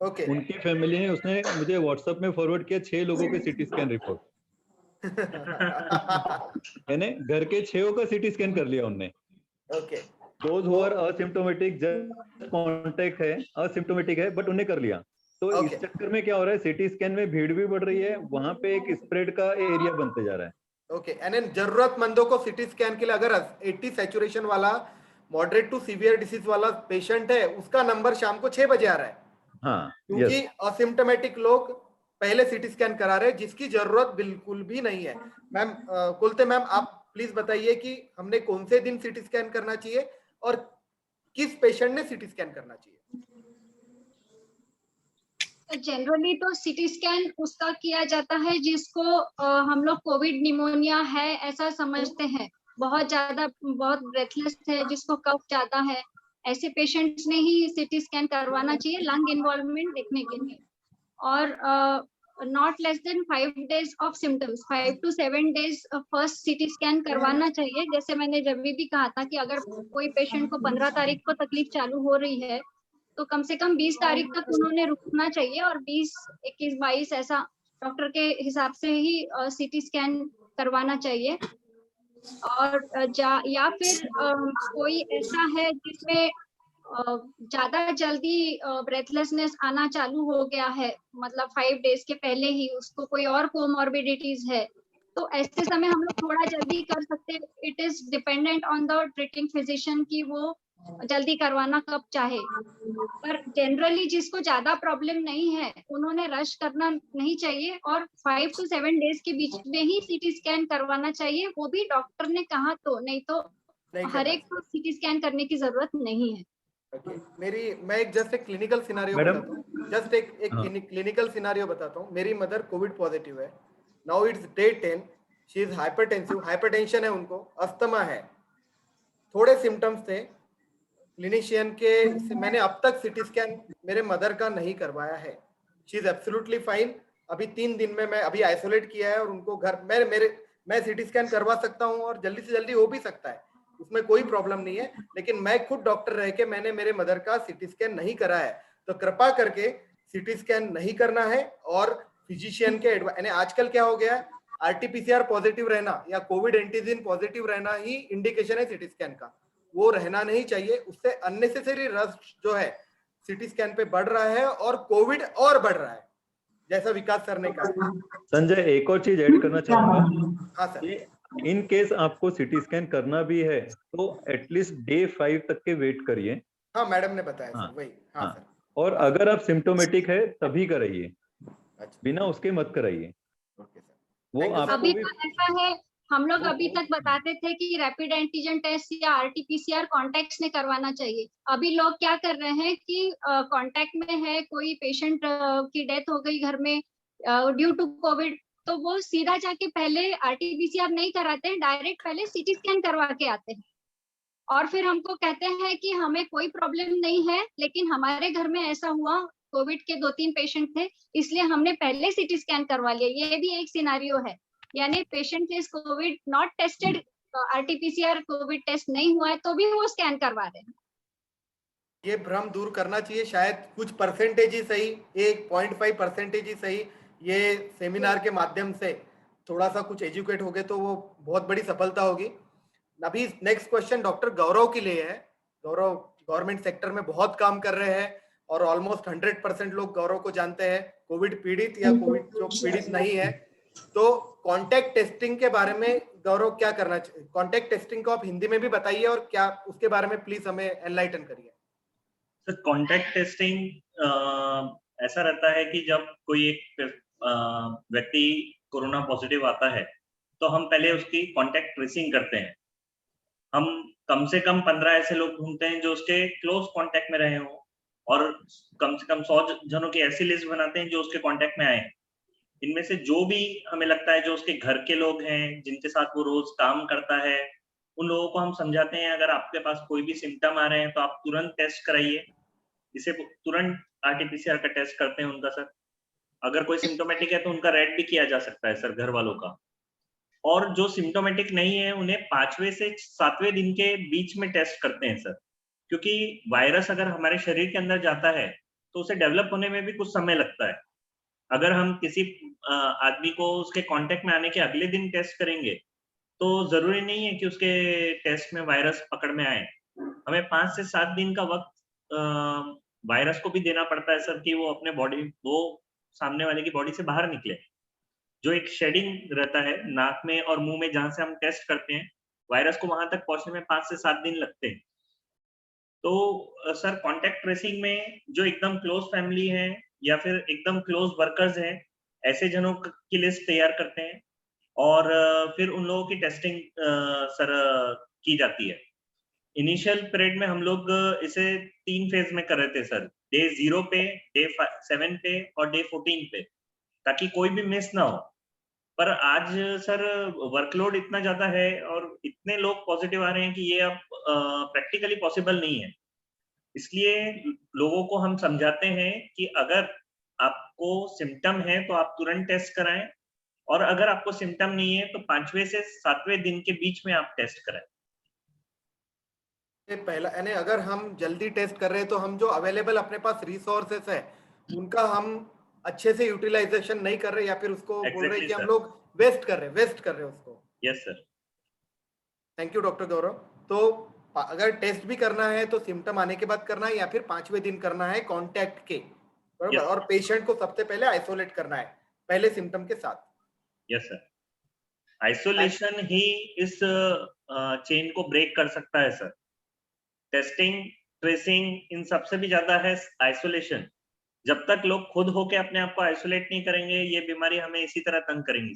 ओके, उनकी फैमिली ने उसने मुझे व्हाट्सएप में फॉरवर्ड किया 6 लोगों के सीटी स्कैन रिपोर्ट। मैंने घर के 6 का सीटी स्कैन कर लिया उनने। Okay, those who are asymptomatic just contact है, असिम्प्टोमेटिक है बट उन्हें कर लिया। तो इस चक्कर में क्या हो रहा है, सीटी स्कैन में भीड़ भी बढ़ रही है, वहां पे एक स्प्रेड का एरिया बनते जा रहा है। ओके, एंड जरूरतमंदों को सीटी स्कैन के लिए अगर 80 सैचुरेशन वाला मॉडरेट टू सीवियर डिसीज वाला पेशेंट है, उसका नंबर शाम को 6 बजे आ रहा है। हाँ, क्योंकि असिम्प्टोमेटिक लोग पहले सीटी स्कैन करा रहे हैं, जिसकी जरूरत बिल्कुल भी नहीं है। मैम कुलते मैम, आप प्लीज बताइए कि हमने कौन से दिन सीटी स्कैन करना चाहिए और किस पेशेंट ने सीटी स्कैन करना चाहिए। जनरली तो सीटी स्कैन उसका किया जाता है जिसको हम लोग कोविड निमोनिया है ऐसा समझते हैं, बहुत ब्रेथलेस है, जिसको कफ ज्यादा है, ऐसे पेशेंट्स ने ही सीटी स्कैन करवाना चाहिए लंग इन्वॉल्वमेंट देखने के लिए। और not less than 5 days of symptoms, 5 to 7 days first CT scan करवाना चाहिए। जैसे मैंने जब भी कहा था कि अगर कोई पेशेंट को 15 तारीख को तकलीफ चालू हो रही है तो कम से कम 20 तारीख तक उन्होंने रुकना चाहिए, और 20, 21, 22 ऐसा डॉक्टर के हिसाब से ही सीटी स्कैन करवाना चाहिए। और या फिर कोई ऐसा है जिसमें ज्यादा जल्दी ब्रेथलेसनेस आना चालू हो गया है, मतलब 5 days के पहले ही उसको कोई और कोमॉर्बिडिटीज है, तो ऐसे समय हम लोग थोड़ा जल्दी कर सकते हैं। It is dependent on the treating physician कि वो जल्दी करवाना कब चाहे। पर जनरली जिसको ज्यादा प्रॉब्लम नहीं है उन्होंने रश करना नहीं चाहिए, और 5 to 7 days के बीच में ही सीटी स्कैन करवाना चाहिए, वो भी डॉक्टर ने कहा तो, नहीं तो हर एक को सीटी स्कैन करने की जरूरत नहीं है। मैं एक जस्ट एक क्लिनिकल सिनेरियो बताता हूँ, जस्ट एक क्लिनिकल सिनेरियो बताता हूँ। मेरी मदर कोविड पॉजिटिव है, now it's day 10, she is hypertensive, hypertension है उनको, अस्थमा है, थोड़े सिम्टम्स थे। क्लिनिशियन के मैंने अब तक सीटी स्कैन मेरे मदर का नहीं करवाया है, शी इज एब्सोल्युटली फाइन। अभी 3 दिन में मैं अभी आइसोलेट किया है और उनको घर मैं सीटी स्कैन करवा सकता हूँ और जल्दी से जल्दी हो भी सकता है, उसमें कोई प्रॉब्लम नहीं है। लेकिन मैं खुद डॉक्टर रह के मैंने मेरे मदर का सीटी स्कैन नहीं करा है, तो कृपा करके सीटी स्कैन नहीं करना है। और फिजिशियन के यानी आजकल क्या हो गया है, आरटीपीसीआर पॉजिटिव रहना या कोविड एंटीजन पॉजिटिव रहना ही इंडिकेशन है सीटी स्कैन का, वो रहना नहीं चाहिए। उससे अननेसेसरी रश जो है सीटी स्कैन पे बढ़ रहा है और कोविड और बढ़ रहा है, जैसा विकास सर ने कहा। संजय, एक और चीज ऐड करना चाहूंगा। हाँ सर, इन केस आपको सीटी स्कैन करना भी है तो एटलीस्ट डे 5 तक के वेट करिए। हाँ मैडम ने बताया सर, वही। हाँ सर, और अगर आप सिम्टोमेटिक है तभी कराइए, बिना उसके मत कराइए। वो आपको अभी भी तो ऐसा है, हम लोग अभी तक बताते थे कि रैपिड एंटीजन टेस्ट या आरटीपीसीआर कॉन्टैक्ट्स ने करवाना चाहिए। अभी लोग क्या कर रहे हैं कि कॉन्टैक्ट में है, कोई पेशेंट की डेथ हो गई घर में ड्यू टू कोविड, तो वो सीधा जाके पहले आरटीपीसीआर नहीं कराते हैं, डायरेक्ट पहले सीटी स्कैन करवा के आते हैं, और फिर हमको कहते हैं कि हमें कोई प्रॉब्लम नहीं है, लेकिन हमारे घर में ऐसा हुआ, कोविड के 2-3 पेशेंट थे, इसलिए हमने पहले सीटी स्कैन करवा लिया। ये भी एक सिनेरियो है, यानी patient is COVID not tested, RTPCR COVID test नहीं हुआ है तो भी वो स्कैन करवा रहे हैं। ये भ्रम दूर करना चाहिए। शायद कुछ परसेंटेज ही सही, 1.5% ही सही, ये सेमिनार के माध्यम से थोड़ा सा कुछ एजुकेट हो गए तो वो बहुत बड़ी सफलता होगी। अभी नेक्स्ट क्वेश्चन डॉक्टर गौरव के लिए है। गौरव गवर्नमेंट सेक्टर में बहुत काम कर रहे हैं और ऑलमोस्ट 100% लोग गौरव को जानते हैं, कोविड पीड़ित या कोविड जो पीड़ित नहीं है। तो कॉन्टैक्ट टेस्टिंग के बारे में गौरव क्या करना चाहिए? कॉन्टैक्ट टेस्टिंग को आप हिंदी में भी बताइए और क्या उसके बारे में प्लीज हमें एनलाइटन करिए। सर, कॉन्टैक्ट टेस्टिंग ऐसा रहता है कि जब कोई एक व्यक्ति कोरोना पॉजिटिव आता है तो हम पहले उसकी कॉन्टैक्ट ट्रेसिंग करते हैं। हम कम से कम 15 ऐसे लोग ढूंढते हैं जो उसके क्लोज कॉन्टैक्ट में रहे हों, और कम से कम 100 जनों की ऐसी लिस्ट बनाते हैं जो उसके कॉन्टैक्ट में आए। इनमें से जो भी हमें लगता है, जो उसके घर के लोग हैं, जिनके साथ वो रोज काम करता है, उन लोगों को हम समझाते हैं अगर आपके पास कोई भी सिम्टम आ रहे हैं तो आप तुरंत टेस्ट कराइए। इसे तुरंत RT-PCR का टेस्ट करते हैं उनका सर। अगर कोई सिम्टोमेटिक है तो उनका रेड भी किया जा सकता है सर, घर वालों का। और जो सिम्टोमेटिक नहीं है उन्हें 5वें से 7वें दिन के बीच में टेस्ट करते हैं सर, क्योंकि वायरस अगर हमारे शरीर के अंदर जाता है तो उसे डेवलप होने में भी कुछ समय लगता है। अगर हम किसी आदमी को उसके कांटेक्ट में आने के अगले दिन टेस्ट करेंगे तो जरूरी नहीं है कि उसके टेस्ट में वायरस पकड़ में आए। हमें 5 से 7 दिन का वक्त वायरस को भी देना पड़ता है सर, कि वो अपने वो सामने वाले की बॉडी से बाहर निकले। जो एक शेडिंग रहता है नाक में और मुंह में, जहां से हम टेस्ट करते हैं, वायरस को वहां तक पहुंचने में 5 से 7 दिन लगते हैं। तो सर कांटेक्ट ट्रेसिंग में जो एकदम क्लोज फैमिली है या फिर एकदम क्लोज वर्कर्स हैं, ऐसे जनों की लिस्ट तैयार करते हैं और फिर उन लोगों की टेस्टिंग सर की जाती है। इनिशियल पीरियड में हम लोग इसे 3 फेज में कर रहे थे सर, डे 0 पे, डे 7 पे और डे 14 पे, ताकि कोई भी मिस ना हो। पर आज सर वर्कलोड इतना ज्यादा है और इतने लोग पॉजिटिव आ रहे हैं कि ये अब प्रैक्टिकली पॉसिबल नहीं है। इसलिए लोगों को हम समझाते हैं कि अगर आपको सिम्टम है तो आप तुरंत टेस्ट कराएं, और अगर आपको सिम्टम नहीं है तो 5वें से 7वें दिन के बीच में आप टेस्ट कराएं। पहला यानी अगर हम जल्दी टेस्ट कर रहे हैं तो हम जो अवेलेबल अपने पास रिसोर्सेस है उनका हम अच्छे से यूटिलाइजेशन नहीं कर रहे, या फिर उसको बोल रहे हैं कि हम लोग वेस्ट कर रहे हैं उसको। Yes sir. Thank you doctor Gaurav. तो अगर टेस्ट भी करना है तो सिम्टम आने के बाद करना है या फिर 5वें दिन करना है कांटेक्ट के, बराबर। Yes. और पेशेंट को सबसे पहले आइसोलेट करना है पहले सिम्टम के साथ। Yes sir. आइसोलेशन ही इस चेन को ब्रेक कर सकता है सर। टेस्टिंग, ट्रेसिंग, इन सबसे भी ज्यादा है आइसोलेशन। जब तक लोग खुद होके अपने आप को आइसोलेट नहीं करेंगे, ये बीमारी हमें इसी तरह तंग करेंगी।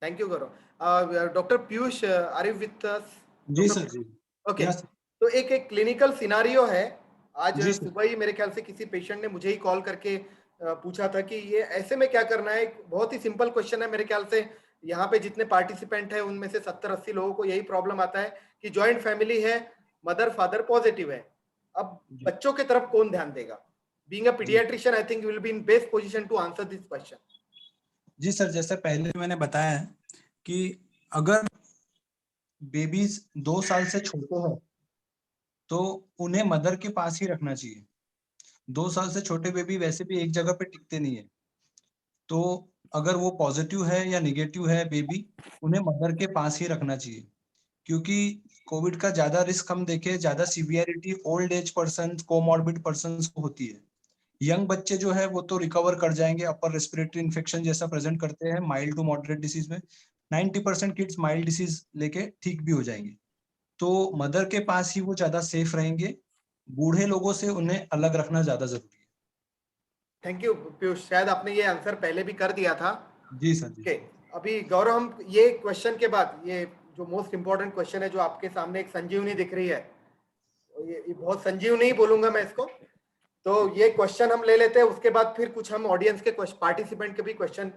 Thank you Gaurav. Doctor Piyush, are you with us? जी सर जी। ओके। Yes. तो एक क्लिनिकल सिनारियो है। आज जी सर। सुबह ही मेरे ख्याल से किसी पेशेंट ने मुझे ही कॉल करके पूछा था कि ये ऐसे में क्या करना है। बहुत ही सिंपल क्वेश्चन है मेरे ख्याल से। यहाँ पे जितने पार्टिसिपेंट हैं उनमें से 70-80 लोगों को यही प्रॉब्लम आता है कि जॉइंट फैमिली है, मदर फादर पॉजिटिव है, अब बच्चों की तरफ कौन ध्यान देगा? Being a paediatrician, I think you will be in best position to answer this question. जी सर, जैसे पहले मैंने बताया है कि अगर बेबीज 2 साल से छोटे हैं तो उन्हें मदर के पास ही रखना चाहिए। 2 साल से छोटे बेबी वैसे भी एक जगह पे टिकते नहीं है, तो अगर वो पॉजिटिव है या निगेटिव है बेबी, उन्हें मदर के पास ही रखना चाहिए। क्योंकि कोविड का ज्यादा रिस्क हम देखें, ज्यादा severity old age person, comorbid person को होती है। यंग बच्चे जो है वो तो रिकवर कर जाएंगे, अपर रेस्पिरेटरी इन्फेक्शन जैसा प्रेजेंट करते हैं माइल्ड टू मॉडरेट डिसीज में। 90% किड्स माइल्ड डिसीज लेके ठीक भी हो जाएंगे, तो मदर के पास ही वो ज्यादा सेफ रहेंगे। बूढ़े लोगों से उन्हें अलग रखना ज्यादा जरूरी है। थैंक यू पीयूष, शायद आपने ये आंसर पहले भी कर दिया था। जी सर जी। ओके, अभी गौरव हम ये क्वेश्चन के बाद ये जो मोस्ट इंपॉर्टेंट क्वेश्चन है, जो आपके सामने एक संजीवनी दिख रही है, ये बहुत संजीवनी बोलूंगा मैं इसको, तो ये क्वेश्चन हम ले लेते हैं, उसके बाद फिर कुछ हम ऑडियंस के पार्टिसिपेंट के भी क्वेश्चन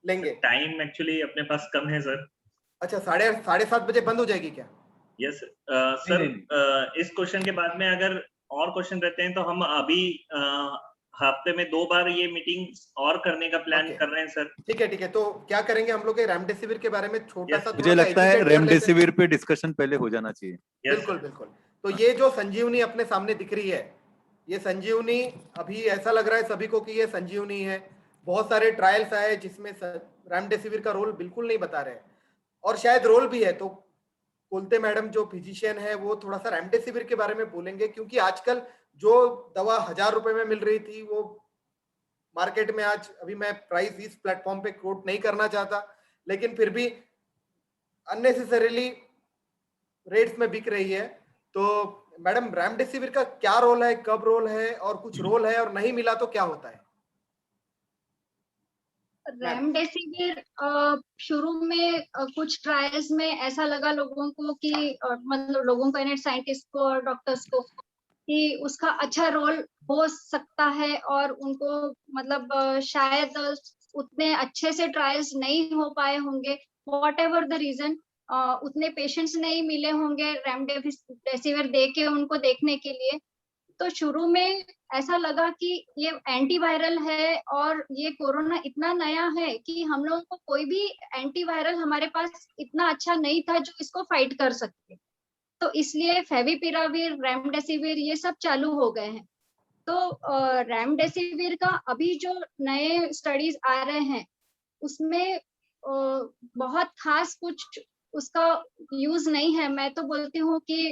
लेंगे। टाइम एक्चुअली अपने पास कम है सर। अच्छा, 7:30 बजे बंद हो जाएगी क्या? Yes sir. इस क्वेश्चन के बाद में अगर और क्वेश्चन रहते हैं तो हम अभी हफ्ते में 2 बार ये मीटिंग और करने का प्लान कर रहे हैं सर। ठीक है। तो क्या करेंगे हम लोग, रेमडेसिविर के बारे में छोटा सा मुझे लगता है रेमडेसिविर पे डिस्कशन पहले हो जाना चाहिए। बिल्कुल। तो ये जो संजीवनी अपने सामने दिख रही है, ये संजीवनी अभी ऐसा लग रहा है सभी को कि ये संजीवनी है। बहुत सारे ट्रायल्स आए जिसमें रेमडेसिविर का रोल बिल्कुल नहीं बता रहे, और शायद रोल भी है तो बोलते मैडम जो फिजिशियन है वो थोड़ा सा रेमडेसिविर के बारे में बोलेंगे, क्योंकि आजकल जो दवा 1000 रुपए में मिल रही थी वो मार्केट में आज, अभी मैं प्राइस इस प्लेटफॉर्म पे कोट नहीं करना चाहता, लेकिन फिर भी अननेसेसरीली रेट्स में बिक रही है। तो मैडम रेमडेसिविर का क्या रोल है, कब रोल है, और कुछ रोल है और नहीं मिला तो क्या होता है? रेमडेसिविर शुरू में कुछ ट्रायल्स में ऐसा लगा लोगों को कि मतलब लोगों को, साइंटिस्ट को और डॉक्टर्स को, कि उसका अच्छा रोल हो सकता है और उनको मतलब शायद उतने अच्छे से ट्रायल्स नहीं हो पाए होंगे, वॉट एवर द रीजन, उतने पेशेंट्स नहीं मिले होंगे रेमडेसिविर दे के उनको देखने के लिए। तो शुरू में ऐसा लगा कि ये एंटीवायरल है और ये कोरोना इतना नया है कि हम लोगों को कोई भी एंटीवायरल हमारे पास इतना अच्छा नहीं था जो इसको फाइट कर सके। तो इसलिए फेविपिराविर, रेमडेसिविर ये सब चालू हो गए हैं। तो रेमडेसिविर का अभी जो नए स्टडीज आ रहे हैं उसमें बहुत खास कुछ उसका यूज नहीं है। मैं तो बोलती हूँ कि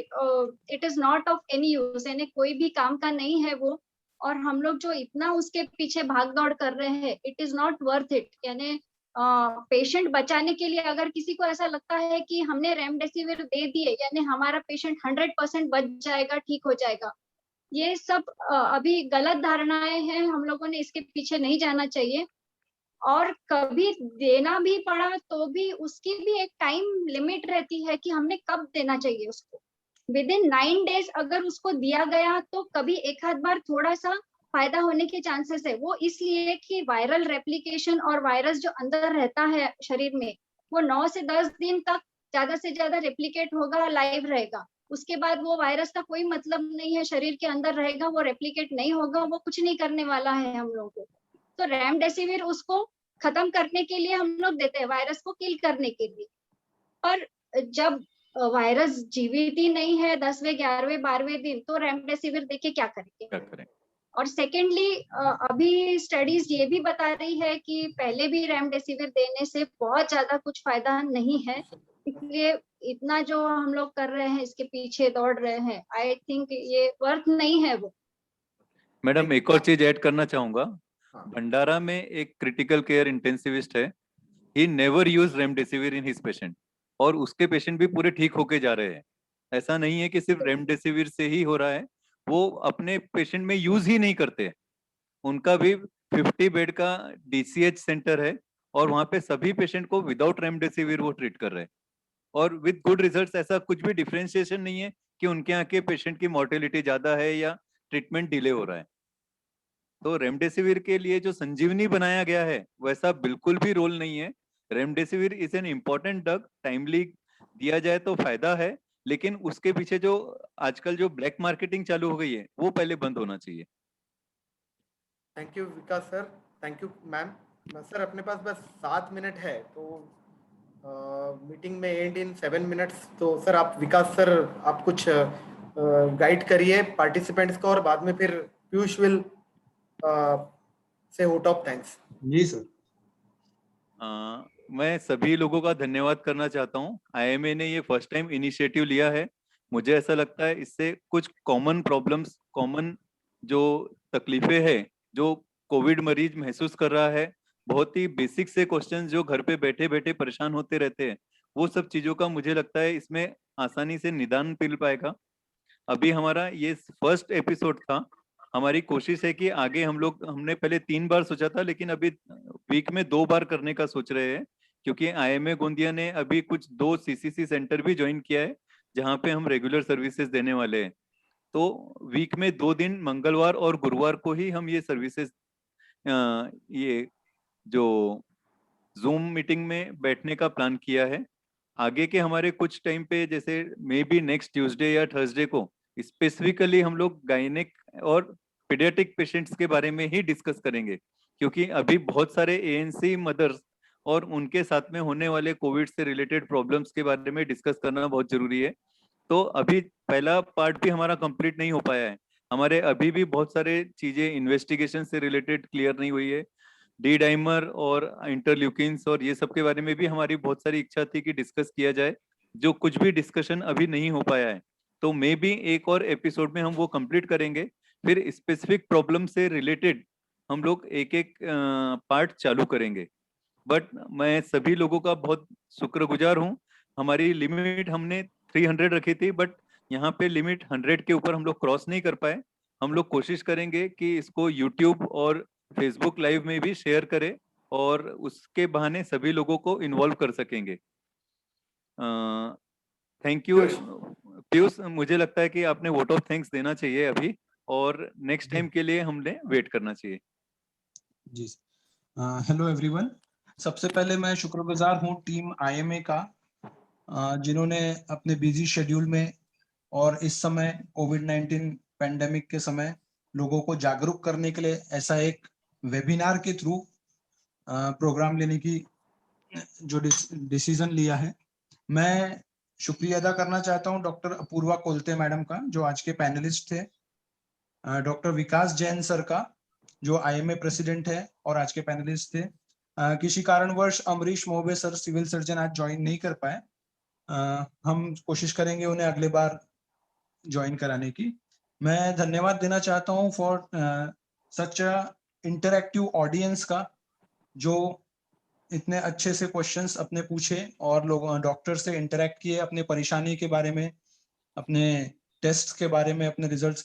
it is not of any use, यानी कोई भी काम का नहीं है वो। और हम लोग जो इतना उसके पीछे भाग दौड़ कर रहे हैं, it is not worth it. यानी पेशेंट बचाने के लिए अगर किसी को ऐसा लगता है कि हमने रेमडेसिविर दे दिए यानी हमारा पेशेंट 100% बच जाएगा, ठीक हो जाएगा, ये सब अभी गलत धारणाएं हैं। हम लोगों ने इसके पीछे नहीं जाना चाहिए। और कभी देना भी पड़ा तो भी उसकी भी एक टाइम लिमिट रहती है कि हमने कब देना चाहिए उसको। विद इन 9 days अगर उसको दिया गया तो कभी एक आध बार थोड़ा सा फायदा होने के चांसेस है। वो इसलिए कि वायरल रेप्लिकेशन और वायरस जो अंदर रहता है शरीर में वो 9 से 10 दिन तक ज्यादा से ज्यादा रेप्लिकेट होगा, लाइव रहेगा। उसके बाद वो वायरस का कोई मतलब नहीं है, शरीर के अंदर रहेगा, वो रेप्लिकेट नहीं होगा, वो कुछ नहीं करने वाला है हम लोगों को। तो रेमडेसिविर उसको खत्म करने के लिए हम लोग देते हैं, वायरस को किल करने के लिए। पर जब वायरस जीवित ही नहीं है 10वें 11वें 12वें दिन, तो रेमडेसिविर देके क्या करेंगे। और सेकेंडली अभी स्टडीज ये भी बता रही है कि पहले भी रेमडेसिविर देने से बहुत ज्यादा कुछ फायदा नहीं है। इसलिए इतना जो हम लोग कर रहे हैं, इसके पीछे दौड़ रहे हैं, आई थिंक ये वर्थ नहीं है वो। मैडम एक और चीज ऐड करना चाहूंगा। भंडारा में एक क्रिटिकल केयर इंटेंसिविस्ट है, he never use remdesivir in his patient, और उसके पेशेंट भी पूरे ठीक होके जा रहे हैं। ऐसा नहीं है कि सिर्फ रेमडेसिविर से ही हो रहा है, वो अपने पेशेंट में यूज ही नहीं करते। उनका भी 50 बेड का DCH सेंटर है और वहां पे सभी पेशेंट को विदाउट रेमडेसिविर वो ट्रीट कर रहे हैं और विद गुड रिजल्ट्स। ऐसा कुछ भी डिफरेंशिएशन नहीं है कि उनके यहाँ के पेशेंट की मॉर्टेलिटी ज्यादा है या ट्रीटमेंट डिले हो रहा है। तो रेमडेसिविर के लिए जो संजीवनी बनाया गया है वैसा बिल्कुल भी रोल नहीं है। Remdesivir is an important drug, timely दिया जाए तो फायदा है, लेकिन उसके पीछे जो आजकल जो ब्लैक मार्केटिंग चालू हो गई है वो पहले बंद होना चाहिए। Thank you Vikas sir, thank you ma'am. Sir अपने पास बस 7 मिनट है, तो मीटिंग में एंड इन 7 मिनट्स। तो सर आप विकास सर आप कुछ गाइड करिए पार्टिसिपेंट्स को, और बाद में फिर Piyush will say vote of thanks. जी सर। मैं सभी लोगों का धन्यवाद करना चाहता हूँ। IMA ने ये फर्स्ट टाइम इनिशिएटिव लिया है। मुझे ऐसा लगता है इससे कुछ कॉमन प्रॉब्लम्स, कॉमन जो तकलीफें हैं जो कोविड मरीज महसूस कर रहा है, बहुत ही बेसिक से क्वेश्चंस जो घर पे बैठे बैठे परेशान होते रहते हैं, वो सब चीजों का मुझे लगता है इसमें आसानी से निदान मिल पाएगा। अभी हमारा ये फर्स्ट एपिसोड था। हमारी कोशिश है कि आगे हमने पहले 3 बार सोचा था, लेकिन अभी वीक में 2 बार करने का सोच रहे हैं, क्योंकि IMA गोंदिया ने अभी कुछ 2 CCC सेंटर भी ज्वाइन किया है जहाँ पे हम रेगुलर सर्विसेज देने वाले हैं। तो वीक में 2 दिन मंगलवार और गुरुवार को ही हम ये सर्विसेज, ये जो जूम मीटिंग में बैठने का प्लान किया है। आगे के हमारे कुछ टाइम पे, जैसे मे बी नेक्स्ट ट्यूसडे या थर्सडे को स्पेसिफिकली हम लोग गायनेक और पीडियाट्रिक पेशेंट्स के बारे में ही डिस्कस करेंगे, क्योंकि अभी बहुत सारे ANC मदर्स और उनके साथ में होने वाले कोविड से रिलेटेड प्रॉब्लम्स के बारे में डिस्कस करना बहुत जरूरी है। तो अभी पहला पार्ट भी हमारा कंप्लीट नहीं हो पाया है। हमारे अभी भी बहुत सारे चीजें इन्वेस्टिगेशन से रिलेटेड क्लियर नहीं हुई है। D-डाइमर और इंटरल्यूकिन्स और ये सब के बारे में भी हमारी बहुत सारी इच्छा थी कि डिस्कस किया जाए, जो कुछ भी डिस्कशन अभी नहीं हो पाया है। तो मे बी एक और एपिसोड में हम वो कंप्लीट करेंगे, फिर स्पेसिफिक प्रॉब्लम से रिलेटेड हम लोग एक एक पार्ट चालू करेंगे। बट मैं सभी लोगों का बहुत शुक्रगुजार हूँ। हमारी लिमिट हमने 300 रखी थी, बट यहाँ पे लिमिट 100 के ऊपर हम लोग क्रॉस नहीं कर पाए। हम लोग कोशिश करेंगे कि इसको YouTube और Facebook लाइव में भी शेयर करें और उसके बहाने सभी लोगों को इन्वॉल्व कर सकेंगे। Thank you Piyush. मुझे लगता है कि आपने वोट ऑफ थैंक्स देना चाहिए अभी, और नेक्स्ट टाइम के लिए हमने वेट करना चाहिए। जी हेलो एवरीवन, सबसे पहले मैं शुक्रगुजार हूँ टीम IMA का, जिन्होंने अपने बिजी शेड्यूल में और इस समय कोविड-19 पैंडेमिक के समय लोगों को जागरूक करने के लिए ऐसा एक वेबिनार के थ्रू प्रोग्राम लेने की जो डिसीजन लिया है। मैं शुक्रिया अदा करना चाहता हूँ डॉक्टर अपूर्वा कोलते मैडम का, जो आज के पैनलिस्ट थे, डॉक्टर विकास जैन सर का, जो IMA प्रेसिडेंट है और आज के पैनलिस्ट थे। किसी कारणवश अमरीश मोबे सर सिविल सर्जन आज ज्वाइन नहीं कर पाए। हम कोशिश करेंगे उन्हें अगले बार ज्वाइन कराने की। मैं धन्यवाद देना चाहता हूँ फॉर सच इंटरैक्टिव ऑडियंस का, जो इतने अच्छे से क्वेश्चंस अपने पूछे और लोग डॉक्टर से इंटरैक्ट किए, अपने परेशानी के बारे में, अपने टेस्ट के बारे में, अपने रिजल्ट्स